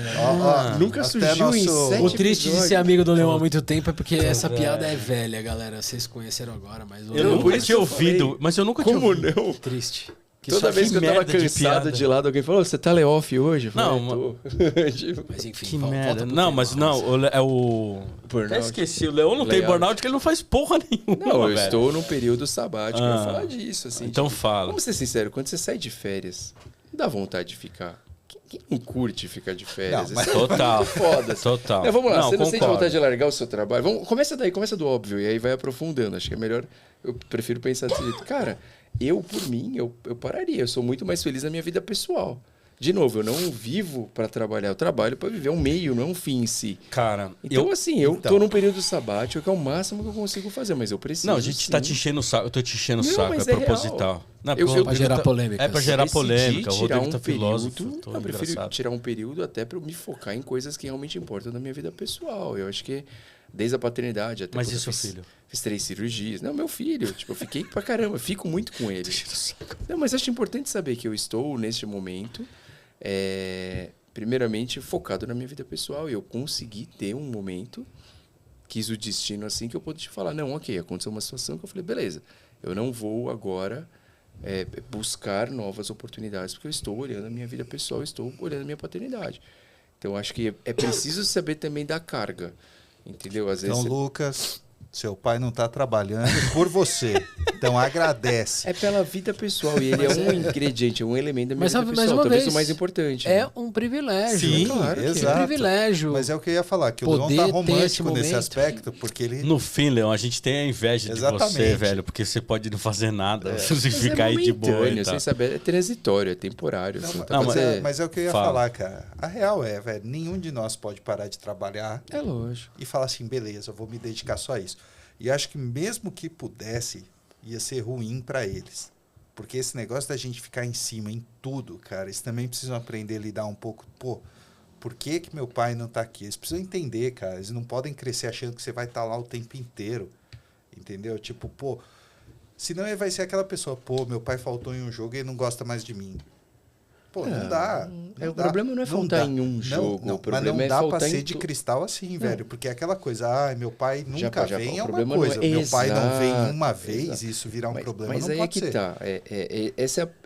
Nunca até surgiu em nosso- 7 O triste de episódios. ser amigo do Leão há muito tempo é porque essa piada é velha, galera. Vocês conheceram agora, mas o Eu Leão... por nunca isso tinha eu ouvido, falei. mas eu nunca tinha Como ouvido. não? Triste. Toda vez que eu tava merda de cansado piada. de lado, alguém falou, você tá Leoff hoje? Eu falei, Não, tô. Tipo, Mas enfim, Que volta merda. pro Não, tema, mas Rosa. não, é o. Burnout. Eu esqueci, o Leão não tem Layout. burnout porque ele não faz porra nenhuma. Não, eu velho. estou num período sabático. Eu Ah. vou falar disso, assim. Então tipo, fala. Vamos ser sinceros, quando você sai de férias, não dá vontade de ficar. Quem não curte ficar de férias? Não, mas- Isso é Total. muito foda. assim. Total. Não, vamos lá, você não sente concordo. vontade de largar o seu trabalho? Começa daí, começa do óbvio, e aí vai aprofundando. Acho que é melhor, eu prefiro pensar desse jeito. Cara, eu, por mim, eu pararia. Eu sou muito mais feliz na minha vida pessoal. De novo, eu não vivo para trabalhar, eu trabalho para viver um meio, não é um fim em si. Cara, Então, eu Então. tô num período sabático, que é o máximo que eu consigo fazer, mas eu preciso. Não, a gente tá sim. te enchendo o saco. Eu tô te enchendo o Não, saco, mas é é proposital. real. Não, Eu- porque o pra Rodrigo gerar tá- polêmicas. É pra gerar Decidi polêmica. O tirar Rodrigo tá filósofo. período, Tô eu prefiro engraçado. tirar um período até para eu me focar em coisas que realmente importam na minha vida pessoal. Eu acho que desde a paternidade até Mas quando e eu seu fiz, filho? fiz 3 cirurgias. Não, meu filho, tipo, eu fiquei pra caramba, fico muito com ele. Não, mas acho importante saber que eu estou neste momento primeiramente focado na minha vida pessoal e eu consegui ter um momento, quis o destino assim, que eu pude te falar, não, ok, aconteceu uma situação que eu falei, beleza, eu não vou agora buscar novas oportunidades, porque eu estou olhando a minha vida pessoal, eu estou olhando a minha paternidade. Então, acho que é preciso saber também da carga, entendeu? Às vezes Então, Lucas, seu pai não tá trabalhando por você. Então, agradece. é pela vida pessoal e ele é um ingrediente, é um elemento da minha Mas, vida mais pessoal, uma talvez vez, o mais importante. É né? um privilégio. Sim, claro que é. É um exato. privilégio. Mas é o que eu ia falar, que o Leon Poder tá ter esse romântico nesse momento. aspecto, porque ele... No fim, Leão, a gente tem a inveja de você, Exatamente. velho, porque você pode não fazer nada, você Mas ficar aí de boa. momentâneo, e tal. sem saber, é transitório, é temporário. Não, assim, mas, então mas pode ser- mas é o que eu ia Fala. falar, cara. A real é, velho, nenhum de nós pode parar de trabalhar é lógico. e falar assim, beleza, eu vou me dedicar só a isso. E acho que mesmo que pudesse, ia ser ruim para eles. Porque esse negócio da gente ficar em cima em tudo, cara, eles também precisam aprender a lidar um pouco. Pô, por que que meu pai não tá aqui? Eles precisam entender, cara. Eles não podem crescer achando que você vai estar lá o tempo inteiro. Entendeu? Tipo, pô, senão ele vai ser aquela pessoa, pô, meu pai faltou em um jogo e ele não gosta mais de mim. Pô, não dá. O problema não é faltar dá. em um jogo, o mas problema não é dá pra faltar em ser de cristal assim, velho. Porque aquela coisa, meu pai nunca já, vem o é uma problema não é- coisa. Meu pai não vem Exato, uma vez exato. e isso virar um problema, Mas não aí pode é que ser. tá.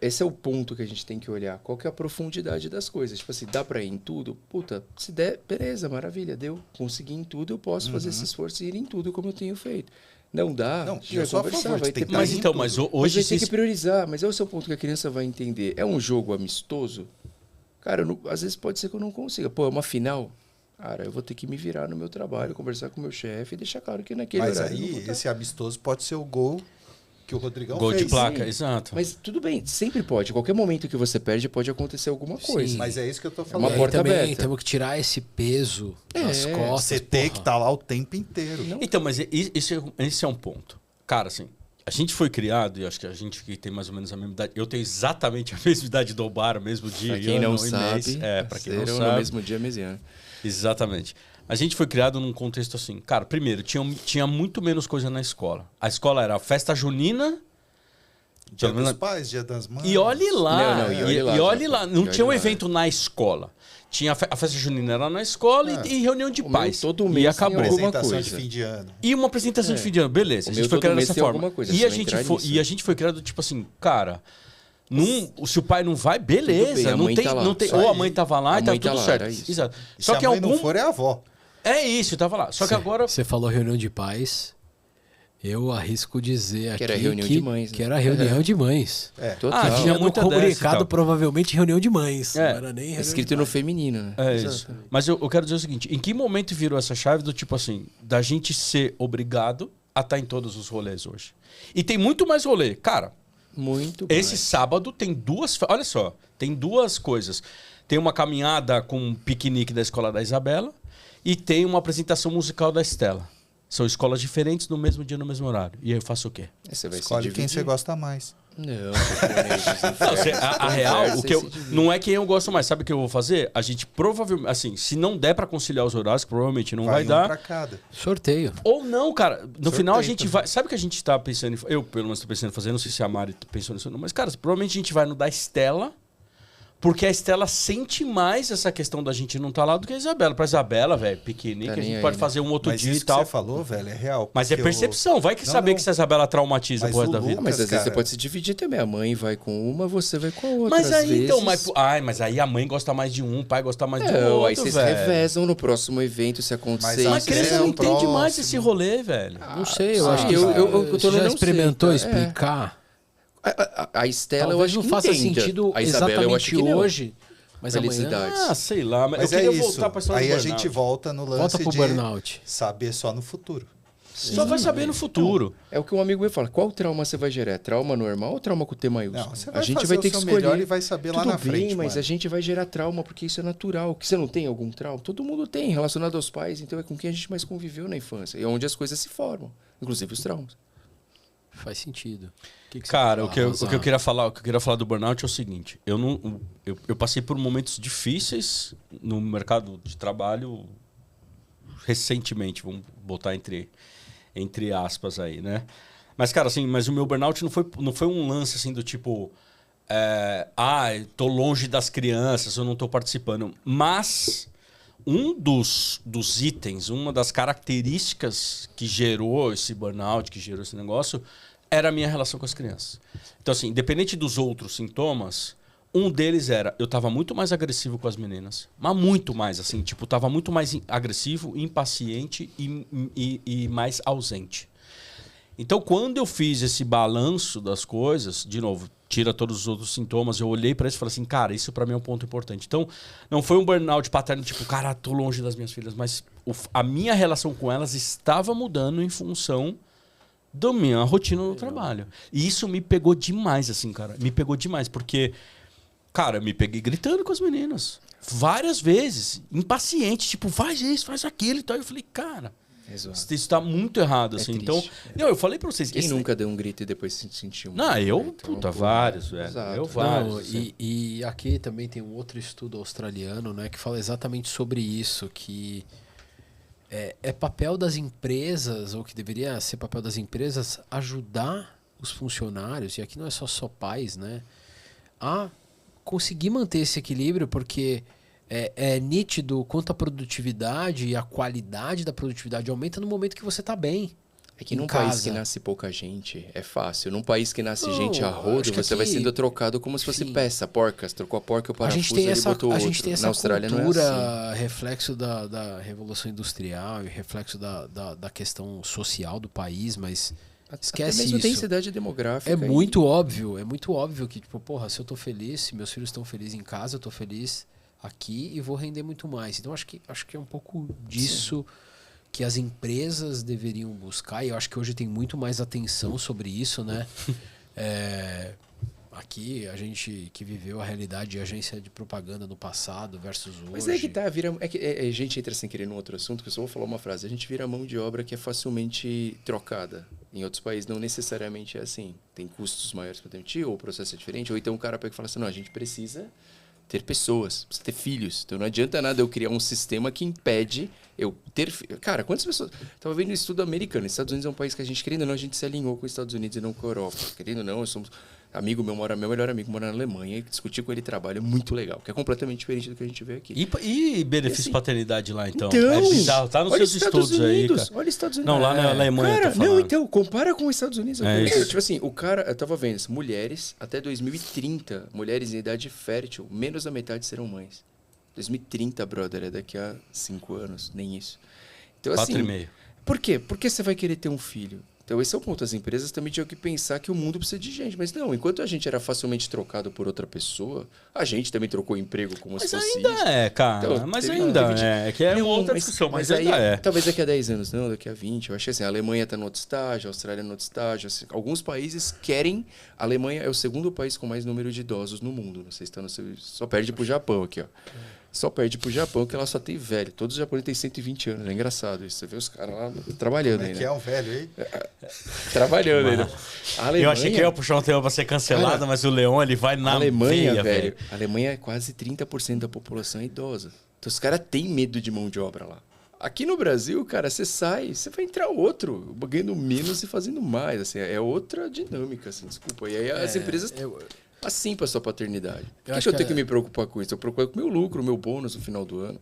Esse é o ponto que a gente tem que olhar. Qual que é a profundidade das coisas? Tipo assim, dá pra ir em tudo? Puta, se der, beleza, maravilha, deu. Consegui em tudo, eu posso fazer esse esforço e ir em tudo como eu tenho feito. Não dá? Não, a gente eu vai sou a conversar, favor de vai ter tentar Mas em então, tudo. mas Mas hoje vai ter que se... priorizar. Mas é o seu ponto que a criança vai entender. É um jogo amistoso? Cara, às vezes pode ser que eu não consiga. Pô, é uma final? Cara, eu vou ter que me virar no meu trabalho, conversar com o meu chefe e deixar claro que naquele Mas horário eu não aí, vou estar. esse amistoso pode ser o gol que o Rodrigão Gol fez. de placa, Sim. exato. Mas tudo bem, sempre pode. Qualquer momento que você perde, pode acontecer alguma coisa. Sim. Mas é isso que eu tô E falando. uma aí porta também aberta. temos que tirar esse peso das costas. Você ter que porra. estar lá o tempo inteiro. Então, mas esse é um ponto. Cara, assim, a gente foi criado, e acho que a gente que tem mais ou menos a mesma idade, eu tenho exatamente a mesma idade do Obara, mesmo dia Pra e quem ano não e sabe, mês. Pra quem não nasceram sabe. no mesmo dia mesiano. Exatamente. A gente foi criado num contexto assim. Cara, primeiro, tinha muito menos coisa na escola. A escola era festa junina. Dia pelo menos- dos pais, dia das mães. E olhe lá. Não, e olhe lá. Não E tinha um olhe lá. evento na escola. Tinha a festa junina era na escola e reunião de O meu pais. todo e mês acabou. tem alguma Apresentação coisa. de fim de ano. E uma apresentação de fim de ano, beleza. O A meu gente foi todo criado mês dessa tem forma. alguma coisa, E você a, vai gente entrar foi, nisso. e a gente foi criado tipo assim, cara. Se o pai não vai, Tudo beleza. bem, a não mãe tem, tá lá. não tem, Isso ou a aí. mãe tava lá A e tá mãe tá tudo lá, certo. era isso. Exato. E Só se que a mãe algum. não for, é a avó. É isso, tava lá. Só que agora. Você falou reunião de pais. Eu arrisco dizer aqui Que era reunião de mães, né? que era reunião de mães. Total. tinha Tinha no muita dessa e comunicado tal. provavelmente reunião de mães. É. Não era nem reunião Escrito de no pais. feminino, né? É Exato. isso. Mas eu quero dizer o seguinte: em que momento virou essa chave do tipo assim, da gente ser obrigado a estar em todos os rolês hoje? E tem muito mais rolê. Cara, Muito Esse mais. sábado tem duas... Olha só, tem duas coisas. Tem uma caminhada com um piquenique da Escola da Isabela e tem uma apresentação musical da Estela. São escolas diferentes no mesmo dia, no mesmo horário. E aí eu faço o quê? Você vai Escolhe se quem dividir. você gosta mais. Não, A real, o que eu, não é quem eu gosto mais. Sabe o que eu vou fazer? A gente provavelmente, assim, se não der pra conciliar os horários, que provavelmente não vai um dar. pra cada. Sorteio. Ou não, cara. No Sorteio final a gente também. vai. Sabe o que a gente tá pensando em. Eu, pelo menos, tô pensando em fazer. Não sei se a Mari pensou nisso ou não. Mas, cara, provavelmente a gente vai no da Estela. Porque a Estela sente mais essa questão da gente não estar lá do que a Isabela. Pra Isabela, velho, piquenique, Tá a nem gente aí, pode né? fazer um outro Mas dia isso e que tal. você falou, velho, é real. Mas é porque percepção. Vai que Não, saber não. que se a Isabela traumatiza Mas pro resto o da vida. Lucas, Mas às vezes você cara. pode se dividir também. A mãe vai com uma, você vai com a outra. Mas às aí, vezes. então, mas aí a mãe gosta mais de um, o pai gosta mais de Não, outro, aí vocês velho. revezam no próximo evento se acontecer. Mas Mas Sim, criança é não o entende mais próximo. esse rolê, velho. Não sei, eu sim, acho que eu tô você no já não experimentou sei, tá? explicar. A Estela, eu Talvez acho não que faça entenda. sentido A Isabela, eu acho exatamente que não. hoje, mas amanhã Felicidades. Ah, sei lá. Mas eu é queria isso. voltar pra história Aí do a burnout. gente volta no lance volta pro de burnout. saber só no futuro. Só vai saber no futuro. É o que um amigo meu fala. Qual trauma você vai gerar? Trauma normal ou trauma com T maiúsculo? Não, você A vai gente fazer vai o ter que seu escolher. melhor e vai saber lá Tudo na bem, frente, mas mano. a gente vai gerar trauma porque isso é natural. Que você não tem algum trauma? Todo mundo tem, relacionado aos pais. Então é com quem a gente mais conviveu na infância. E é onde as coisas se formam. Inclusive os traumas. Faz sentido. Que você Cara, fala, o que eu Rosana? queria falar do burnout é o seguinte: eu passei por momentos difíceis no mercado de trabalho recentemente, vamos botar entre aspas aí, né? Mas, cara, assim, mas o meu burnout não foi um lance assim do tipo. Tô longe das crianças, eu não tô participando. Mas um dos itens, uma das características que gerou esse burnout, que gerou esse negócio, era a minha relação com as crianças. Então, assim, independente dos outros sintomas, um deles era, eu tava muito mais agressivo com as meninas. Mas muito mais, assim, tipo, tava muito mais agressivo, impaciente e mais ausente. Então, quando eu fiz esse balanço das coisas, de novo, tira todos os outros sintomas, eu olhei pra isso e falei assim, cara, isso pra mim é um ponto importante. Então, não foi um burnout paterno, tipo, cara, tô longe das minhas filhas, mas a minha relação com elas estava mudando em função da minha rotina no trabalho. E isso me pegou demais, assim, cara. Me pegou demais, porque, cara, eu me peguei gritando com as meninas. Várias vezes, impaciente, tipo, faz isso, faz aquilo e tal. Eu falei, cara, isso tá muito errado, assim. triste. Então, não, eu falei pra vocês... Quem nunca deu um grito e depois se sentiu? Não, eu, Então, puta, pô, vários, velho. exato. Eu Não, vários. assim. e aqui também tem um outro estudo australiano, né, que fala exatamente sobre isso, que é papel das empresas, ou que deveria ser papel das empresas, ajudar os funcionários, e aqui não é só pais, né, a conseguir manter esse equilíbrio, porque é nítido quanto a produtividade e a qualidade da produtividade aumenta no momento que você está bem. É que em num país casa. que nasce pouca gente, é fácil. Num país que nasce Não, gente a rodo, acho que você vai aqui- sendo trocado como se fosse Sim. peça, porcas. Trocou a porca, o A parafuso, gente tem ele essa, botou a outro. gente tem essa Na Austrália cultura, não é assim. reflexo da Revolução Industrial e reflexo da questão social do país, mas esquece Até mesmo isso. densidade demográfica. É muito óbvio que, tipo, porra, se eu tô feliz, se meus filhos estão felizes em casa, eu tô feliz aqui e vou render muito mais. Então acho que é um pouco disso que as empresas deveriam buscar, e eu acho que hoje tem muito mais atenção sobre isso, né? Aqui, a gente que viveu a realidade de agência de propaganda no passado versus hoje. Mas é que tá, a gente entra sem querer num outro assunto, que eu só vou falar uma frase. A gente vira mão de obra que é facilmente trocada. Em outros países não necessariamente é assim. Tem custos maiores para demitir, ou o processo é diferente, ou então o cara pega e fala assim, não, a gente precisa ter pessoas, precisa ter filhos. Então não adianta nada eu criar um sistema que impede eu ter filhos. Cara, quantas pessoas... Tava vendo um estudo americano. Os Estados Unidos é um país que a gente, querendo ou não, a gente se alinhou com os Estados Unidos e não com a Europa. Querendo ou não, eu somos... meu melhor amigo mora na Alemanha, e discutir com ele trabalho é muito legal, que é completamente diferente do que a gente vê aqui. E benefício assim- paternidade lá, então? Então, É bizarro. Tá nos olha seus os Estados estudos aí, Unidos, cara. olha os Estados Unidos. Não, lá na Alemanha Cara, tá falando. não, então, compara com os Estados Unidos. É isso. Tipo assim, o cara, eu tava vendo isso, mulheres, até 2030, mulheres em idade fértil, menos da metade serão mães. 2030, brother, é daqui a 5 anos, nem isso. Então, assim, 4,5. por quê? Por que você vai querer ter um filho? Então esse é o ponto. As empresas também tinham que pensar que o mundo precisa de gente. Mas não, enquanto a gente era facilmente trocado por outra pessoa, a gente também trocou emprego como se Mas fosse ainda isso. é, cara. Então, mas teve- ainda teve- é. Que é Não, uma outra discussão, mas aí, ainda é. talvez daqui a 10 anos, não, daqui a 20. Eu acho que assim, a Alemanha está no outro estágio, a Austrália no outro estágio. Assim, alguns países querem... A Alemanha é o segundo país com mais número de idosos no mundo. Não sei se está no seu... Só perde pro Japão aqui, ó. Só perde pro Japão, que ela só tem velho. Todos os japoneses têm 120 anos. É engraçado isso. Você vê os caras lá trabalhando Como é aí, que né? é um velho aí? Trabalhando ainda. A Alemanha, Eu achei que eu ia puxar um tema pra ser cancelado, Cara, mas o Leon, ele vai na a Alemanha, veia, velho. A Alemanha é quase 30% da população é idosa. Então os caras têm medo de mão de obra lá. Aqui no Brasil, cara, você sai, você vai entrar outro, ganhando menos e fazendo mais. Assim, é outra dinâmica, assim, desculpa. E aí as empresas assim para sua paternidade. Por que eu tenho que me preocupar com isso? Eu preocupo com o meu lucro, o meu bônus no final do ano.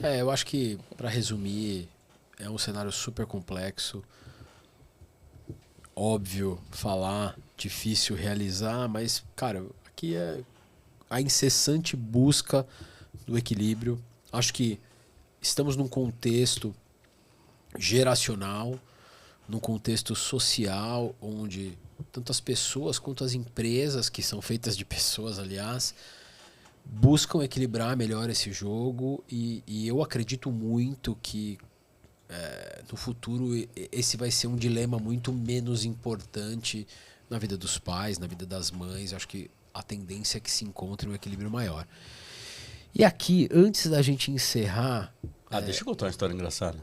Eu acho que, para resumir, é um cenário super complexo. Óbvio falar, difícil realizar, mas, cara, aqui é a incessante busca do equilíbrio. Acho que estamos num contexto geracional, num contexto social, onde tanto as pessoas quanto as empresas, que são feitas de pessoas, aliás, buscam equilibrar melhor esse jogo e eu acredito muito que no futuro esse vai ser um dilema muito menos importante na vida dos pais, na vida das mães. Eu acho que a tendência é que se encontre um equilíbrio maior. E aqui, antes da gente encerrar... deixa eu contar uma história engraçada.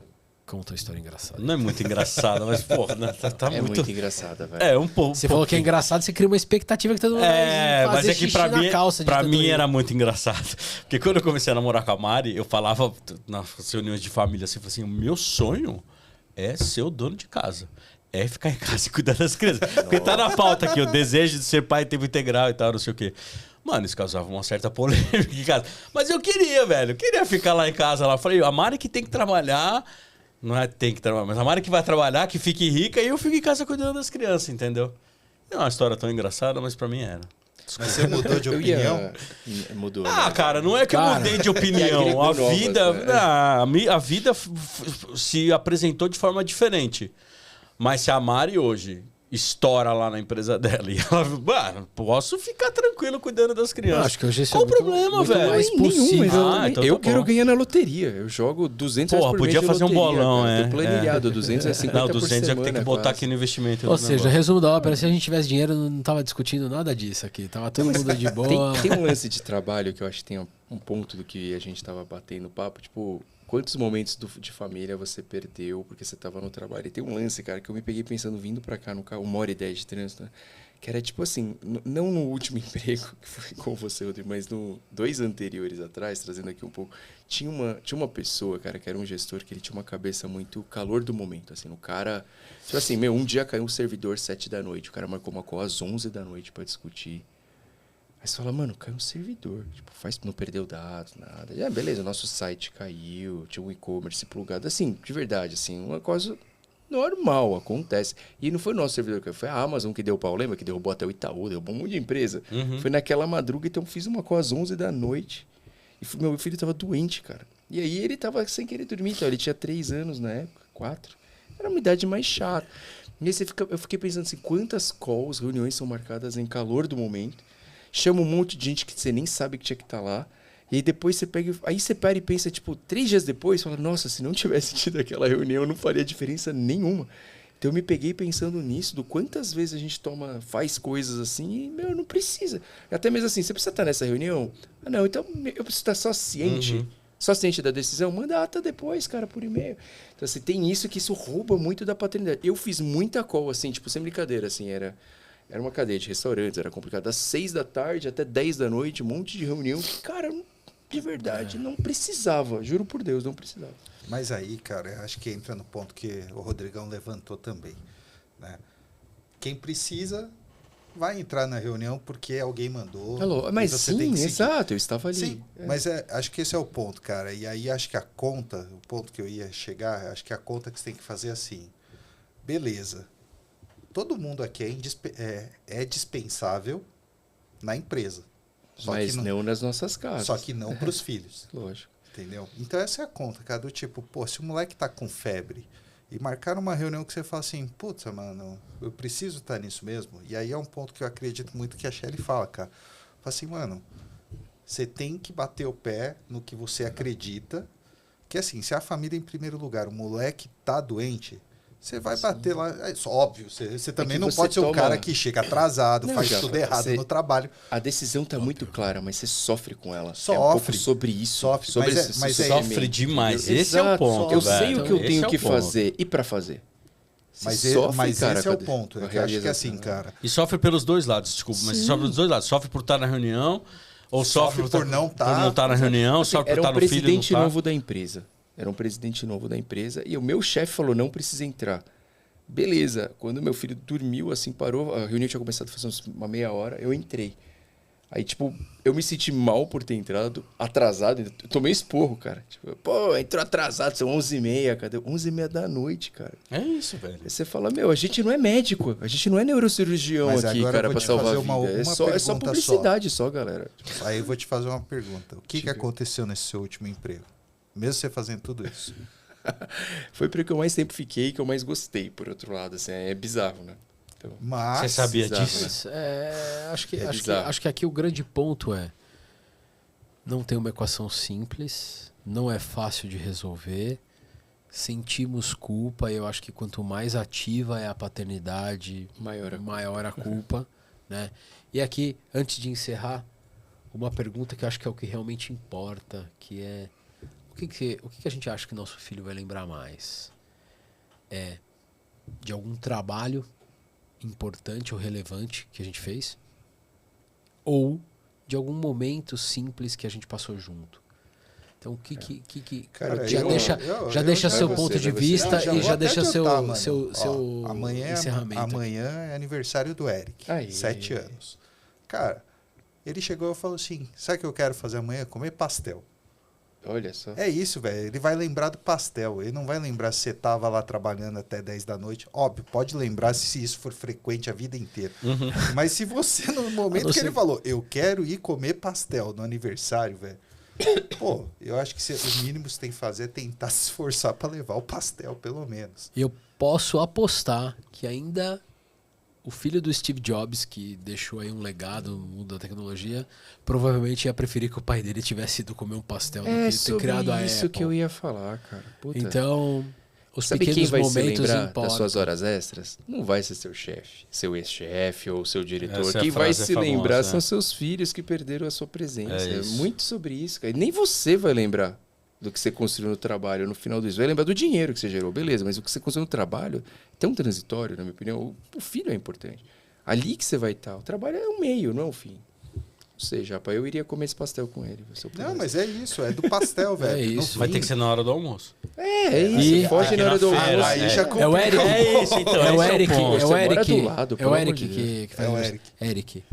Conta uma história engraçada. Não é muito engraçada, mas, porra, né, tá É muito... muito engraçada, velho. É, um pouco. Você falou que é engraçado, você cria uma expectativa que todo mundo vai Mas fazer é que xixi pra na mim, calça de pra tanto mim rir. era muito engraçado. Porque quando eu comecei a namorar com a Mari, eu falava nas reuniões de família assim, o meu sonho é ser o dono de casa. É ficar em casa e cuidar das crianças. Porque tá na pauta aqui, o desejo de ser pai em tempo integral e tal, não sei o quê. Mano, isso causava uma certa polêmica em casa. Mas eu queria, velho. Eu queria ficar lá em casa. Lá. Eu falei, a Mari que tem que trabalhar... Não é tem que trabalhar, mas a Mari que vai trabalhar, que fique rica, e eu fico em casa cuidando das crianças, entendeu? Não é uma história tão engraçada, mas pra mim era. Mas você mudou de opinião? Mudou. Cara, não é que eu mudei de E opinião. agregou A novas, vida, né? a vida se apresentou de forma diferente. Mas se a Mari hoje estoura lá na empresa dela e ela, mano, posso ficar tranquilo cuidando das crianças. Acho que hoje esse Qual é o muito- problema, muito velho? mais Nenhum, possível. mas Então eu tá quero bom. ganhar na loteria. Eu jogo 200 reais Porra, por mês podia de fazer um loteria, bolão, cara. é. Tô planilhado, 250 Não, por 200 é que semana, tem que botar quase. aqui no investimento. Ou do seja, negócio. resumo da ópera, se a gente tivesse dinheiro, não tava discutindo nada disso aqui. Tava todo mundo de boa. Tem um lance de trabalho que eu acho que tem um ponto do que a gente tava batendo papo, tipo, quantos momentos de família você perdeu porque você tava no trabalho? E tem um lance, cara, que eu me peguei pensando vindo pra cá no carro, 1h10 de trânsito, né? Que era tipo assim, não no último emprego, que foi com você, Rodrigo, mas no 2 anteriores atrás, trazendo aqui um pouco, tinha uma pessoa, cara, que era um gestor, que ele tinha uma cabeça muito calor do momento, assim, o cara, tipo assim, um dia caiu um servidor 7 da noite, o cara marcou uma call às 11 da noite pra discutir. Aí você fala, mano, caiu um servidor, tipo, não perdeu dados, nada. Beleza, nosso site caiu, tinha um e-commerce plugado, assim, de verdade, assim, uma coisa normal, acontece. E não foi o nosso servidor que caiu, foi a Amazon que deu pau, lembra? Que derrubou até o Itaú, derrubou um monte de empresa. Foi naquela madruga, então eu fiz uma call às 11 da noite. E meu filho tava doente, cara. E aí ele tava sem querer dormir, então ele tinha 3 anos na época, 4. Era uma idade mais chata. E aí eu fiquei pensando assim, quantas calls, reuniões são marcadas em calor do momento, chama um monte de gente que você nem sabe que tinha que estar lá. E aí depois você pega... Aí você para e pensa, tipo, 3 dias depois, fala, nossa, se não tivesse tido aquela reunião, não faria diferença nenhuma. Então eu me peguei pensando nisso, do quantas vezes a gente faz coisas assim e, meu, não precisa. Até mesmo assim, você precisa estar nessa reunião? Ah, não, então eu preciso estar só ciente. Só ciente da decisão? Manda a ata depois, cara, por e-mail. Então, assim, tem isso que isso rouba muito da paternidade. Eu fiz muita call, assim, tipo, sem brincadeira, assim, era uma cadeia de restaurantes, era complicado. Das 6 da tarde até 10 da noite, um monte de reunião que, cara, de verdade, não precisava. Juro por Deus, não precisava. Mas aí, cara, acho que entra no ponto que o Rodrigão levantou também, né? Quem precisa vai entrar na reunião porque alguém mandou. Alô, mas você sim, tem que seguir. exato, eu estava ali. Sim, mas acho que esse é o ponto, cara. E aí acho que a conta, o ponto que eu ia chegar, acho que a conta que você tem que fazer é assim. Beleza. Todo mundo aqui é dispensável na empresa. Mas não nas nossas casas. Só que não para os filhos. Lógico. Entendeu? Então essa é a conta, cara, do tipo, pô, se o moleque tá com febre E marcar uma reunião que você fala assim, putz, mano, eu preciso estar nisso mesmo. E aí é um ponto que eu acredito muito que a Shelly fala, cara. Fala assim, mano, você tem que bater o pé no que você acredita. Que assim, se a família em primeiro lugar, o moleque tá doente, você vai bater lá. É óbvio, você também não pode ser um cara que chega atrasado, faz tudo errado no trabalho. A decisão tá muito clara, mas você sofre com ela. Sofre. É um pouco sobre isso. Sofre, sobre mas sofre demais. Esse é o Exato. ponto, Eu velho. sei o que eu Esse tenho é o que ponto. fazer e pra fazer. Mas, Cara, esse é o com a ponto. Eu acho que é realização. assim, cara. E sofre pelos dois lados, desculpa, mas sofre dos dois lados. Sofre por estar na reunião, ou sofre por não estar na reunião, sofre por Era estar um no filho e não presidente tá. novo da empresa. Era um presidente novo da empresa. E o meu chefe falou, não precisa entrar. Beleza. Quando meu filho dormiu, assim, parou, a reunião tinha começado a fazer uma meia hora, eu entrei. Aí, tipo, eu me senti mal por ter entrado atrasado. Eu tomei esporro, cara. Tipo, pô, entrou atrasado, são 11h30, cadê? 11h30 da noite, cara. É isso, velho. Aí você fala, meu, a gente não é médico, a gente não é neurocirurgião Mas aqui, agora eu cara, vou pra te salvar fazer a uma vida. É só pergunta publicidade só, galera. Aí eu vou te fazer uma pergunta. O que aconteceu nesse seu último emprego? Mesmo você fazendo tudo isso. Foi porque eu mais tempo fiquei, que eu mais gostei, por outro lado, assim, é bizarro, né? Então, Mas, Você sabia bizarro, disso? Mas, bizarro. acho que aqui o grande ponto é não tem uma equação simples, não é fácil de resolver, sentimos culpa e eu acho que quanto mais ativa é a paternidade, maior a culpa, né? E aqui, antes de encerrar, uma pergunta que eu acho que é o que realmente importa, que é o que a gente acha que nosso filho vai lembrar mais? É de algum trabalho importante ou relevante que a gente fez? Ou de algum momento simples que a gente passou junto? Então, Cara, já deixa seu vai ponto você, de vai você. vista já e vou já até deixa adiantar, mano. seu Amanhã encerramento. Amanhã é aniversário do Eric. Aí. 7 anos. Cara, ele chegou e falou assim, sabe o que eu quero fazer amanhã? Comer pastel. Olha só. É isso, velho. Ele vai lembrar do pastel. Ele não vai lembrar se você tava lá trabalhando até 10 da noite. Óbvio, pode lembrar se isso for frequente a vida inteira. Mas se você, no momento que ele falou, eu quero ir comer pastel no aniversário, velho. Pô, eu acho que o mínimo que você tem que fazer é tentar se esforçar para levar o pastel, pelo menos. E eu posso apostar que ainda o filho do Steve Jobs, que deixou aí um legado no mundo da tecnologia, provavelmente ia preferir que o pai dele tivesse ido comer um pastel do que ter criado a Apple. É isso que eu ia falar, cara. Puta. Então, os Sabe quem pequenos vai se momentos lembrar importam. das suas horas extras? Não vai ser seu chefe, seu ex-chefe ou seu diretor. Essa Quem vai frase é se famosa, lembrar é. são seus filhos que perderam a sua presença. É É isso. muito sobre isso, cara. E nem você vai lembrar do que você construiu no trabalho no final do isso. Vai lembrar do dinheiro que você gerou, beleza. Mas o que você construiu no trabalho é tão transitório, na minha opinião. O filho é importante. Ali que você vai estar. O trabalho é um meio, não é o fim. Ou seja, rapaz, eu iria comer esse pastel com ele. Se eu Não, pudesse. mas é isso, é do pastel, velho. É No isso. Vai fim, ter que ser na hora do almoço. É isso. E- Foge aqui na hora na do feira, almoço. aí é. já É o Eric. É isso, então. É o esse Eric, ponto. é Você o mora Eric, do lado, é pelo o amor Eric de que faz É o isso. Eric. Eric,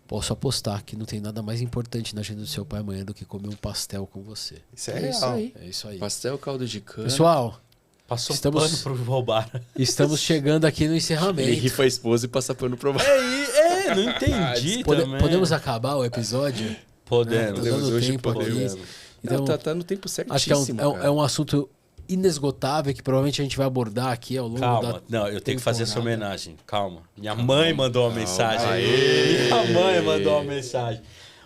posso apostar que não tem nada mais importante na agenda do seu pai amanhã do que comer um pastel com você. Isso é É real. isso aí. É isso aí. Pastel, caldo de cana. Pessoal, Passou Estamos- pano pro roubar. estamos chegando aqui no Ele encerramento. rifa a esposa e passa pano pro Não entendi também. Podemos acabar o episódio? Podemos. Tá dando hoje tempo aqui. podemos. Então, Não, tá no tempo certíssimo, acho que cara. é um assunto inesgotável que provavelmente a gente vai abordar aqui ao longo Calma, da não, eu tenho que fazer essa temporada. homenagem. Calma. Minha mãe mandou uma mensagem. Minha mãe mandou uma mensagem.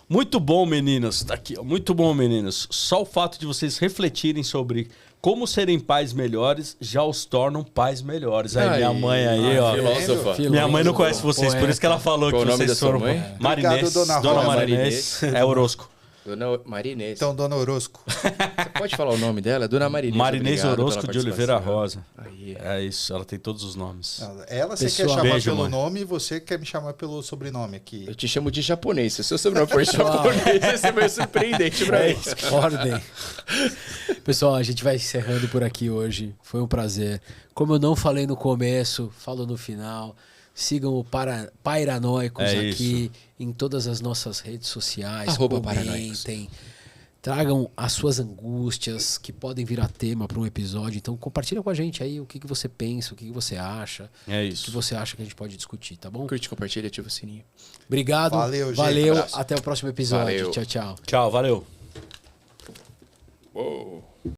Muito bom, meninos. Tá aqui, ó. Muito bom, meninos. Só o fato de vocês refletirem sobre como serem pais melhores já os tornam pais melhores. Aí, minha mãe aí, ó. Filósofa. Minha mãe não conhece vocês, por isso que ela falou Qual que o nome vocês da sua foram mãe? Marinês. Obrigado, dona Rosa. Marinês. É Orosco. Dona Marinês. Então, dona Orosco. Você pode falar o nome dela? Dona Marinês. Marinês obrigado pela Orosco de Oliveira participação. Rosa. Aí. É isso, ela tem todos os nomes. Ela você Pessoal, quer chamar beijo, pelo mãe. nome e você quer me chamar pelo sobrenome aqui. Eu te chamo de japonês. Se o seu sobrenome for japonês, você vai surpreendente pra mim. Ordem. Pessoal, a gente vai encerrando por aqui hoje. Foi um prazer. Como eu não falei no começo, falo no final. Sigam o Pairanoicos É aqui em todas as nossas redes sociais. @Pairanoicos. Comentem. Tragam as suas angústias que podem virar tema para um episódio. Então compartilha com a gente aí o que você pensa, o que você acha, É o que isso. você acha que a gente pode discutir, tá bom? Curte, compartilha, ativa o sininho. Obrigado. Valeu, gente. Valeu. Abraço. Até o próximo episódio. Valeu. Tchau, tchau. Tchau, valeu. Uou.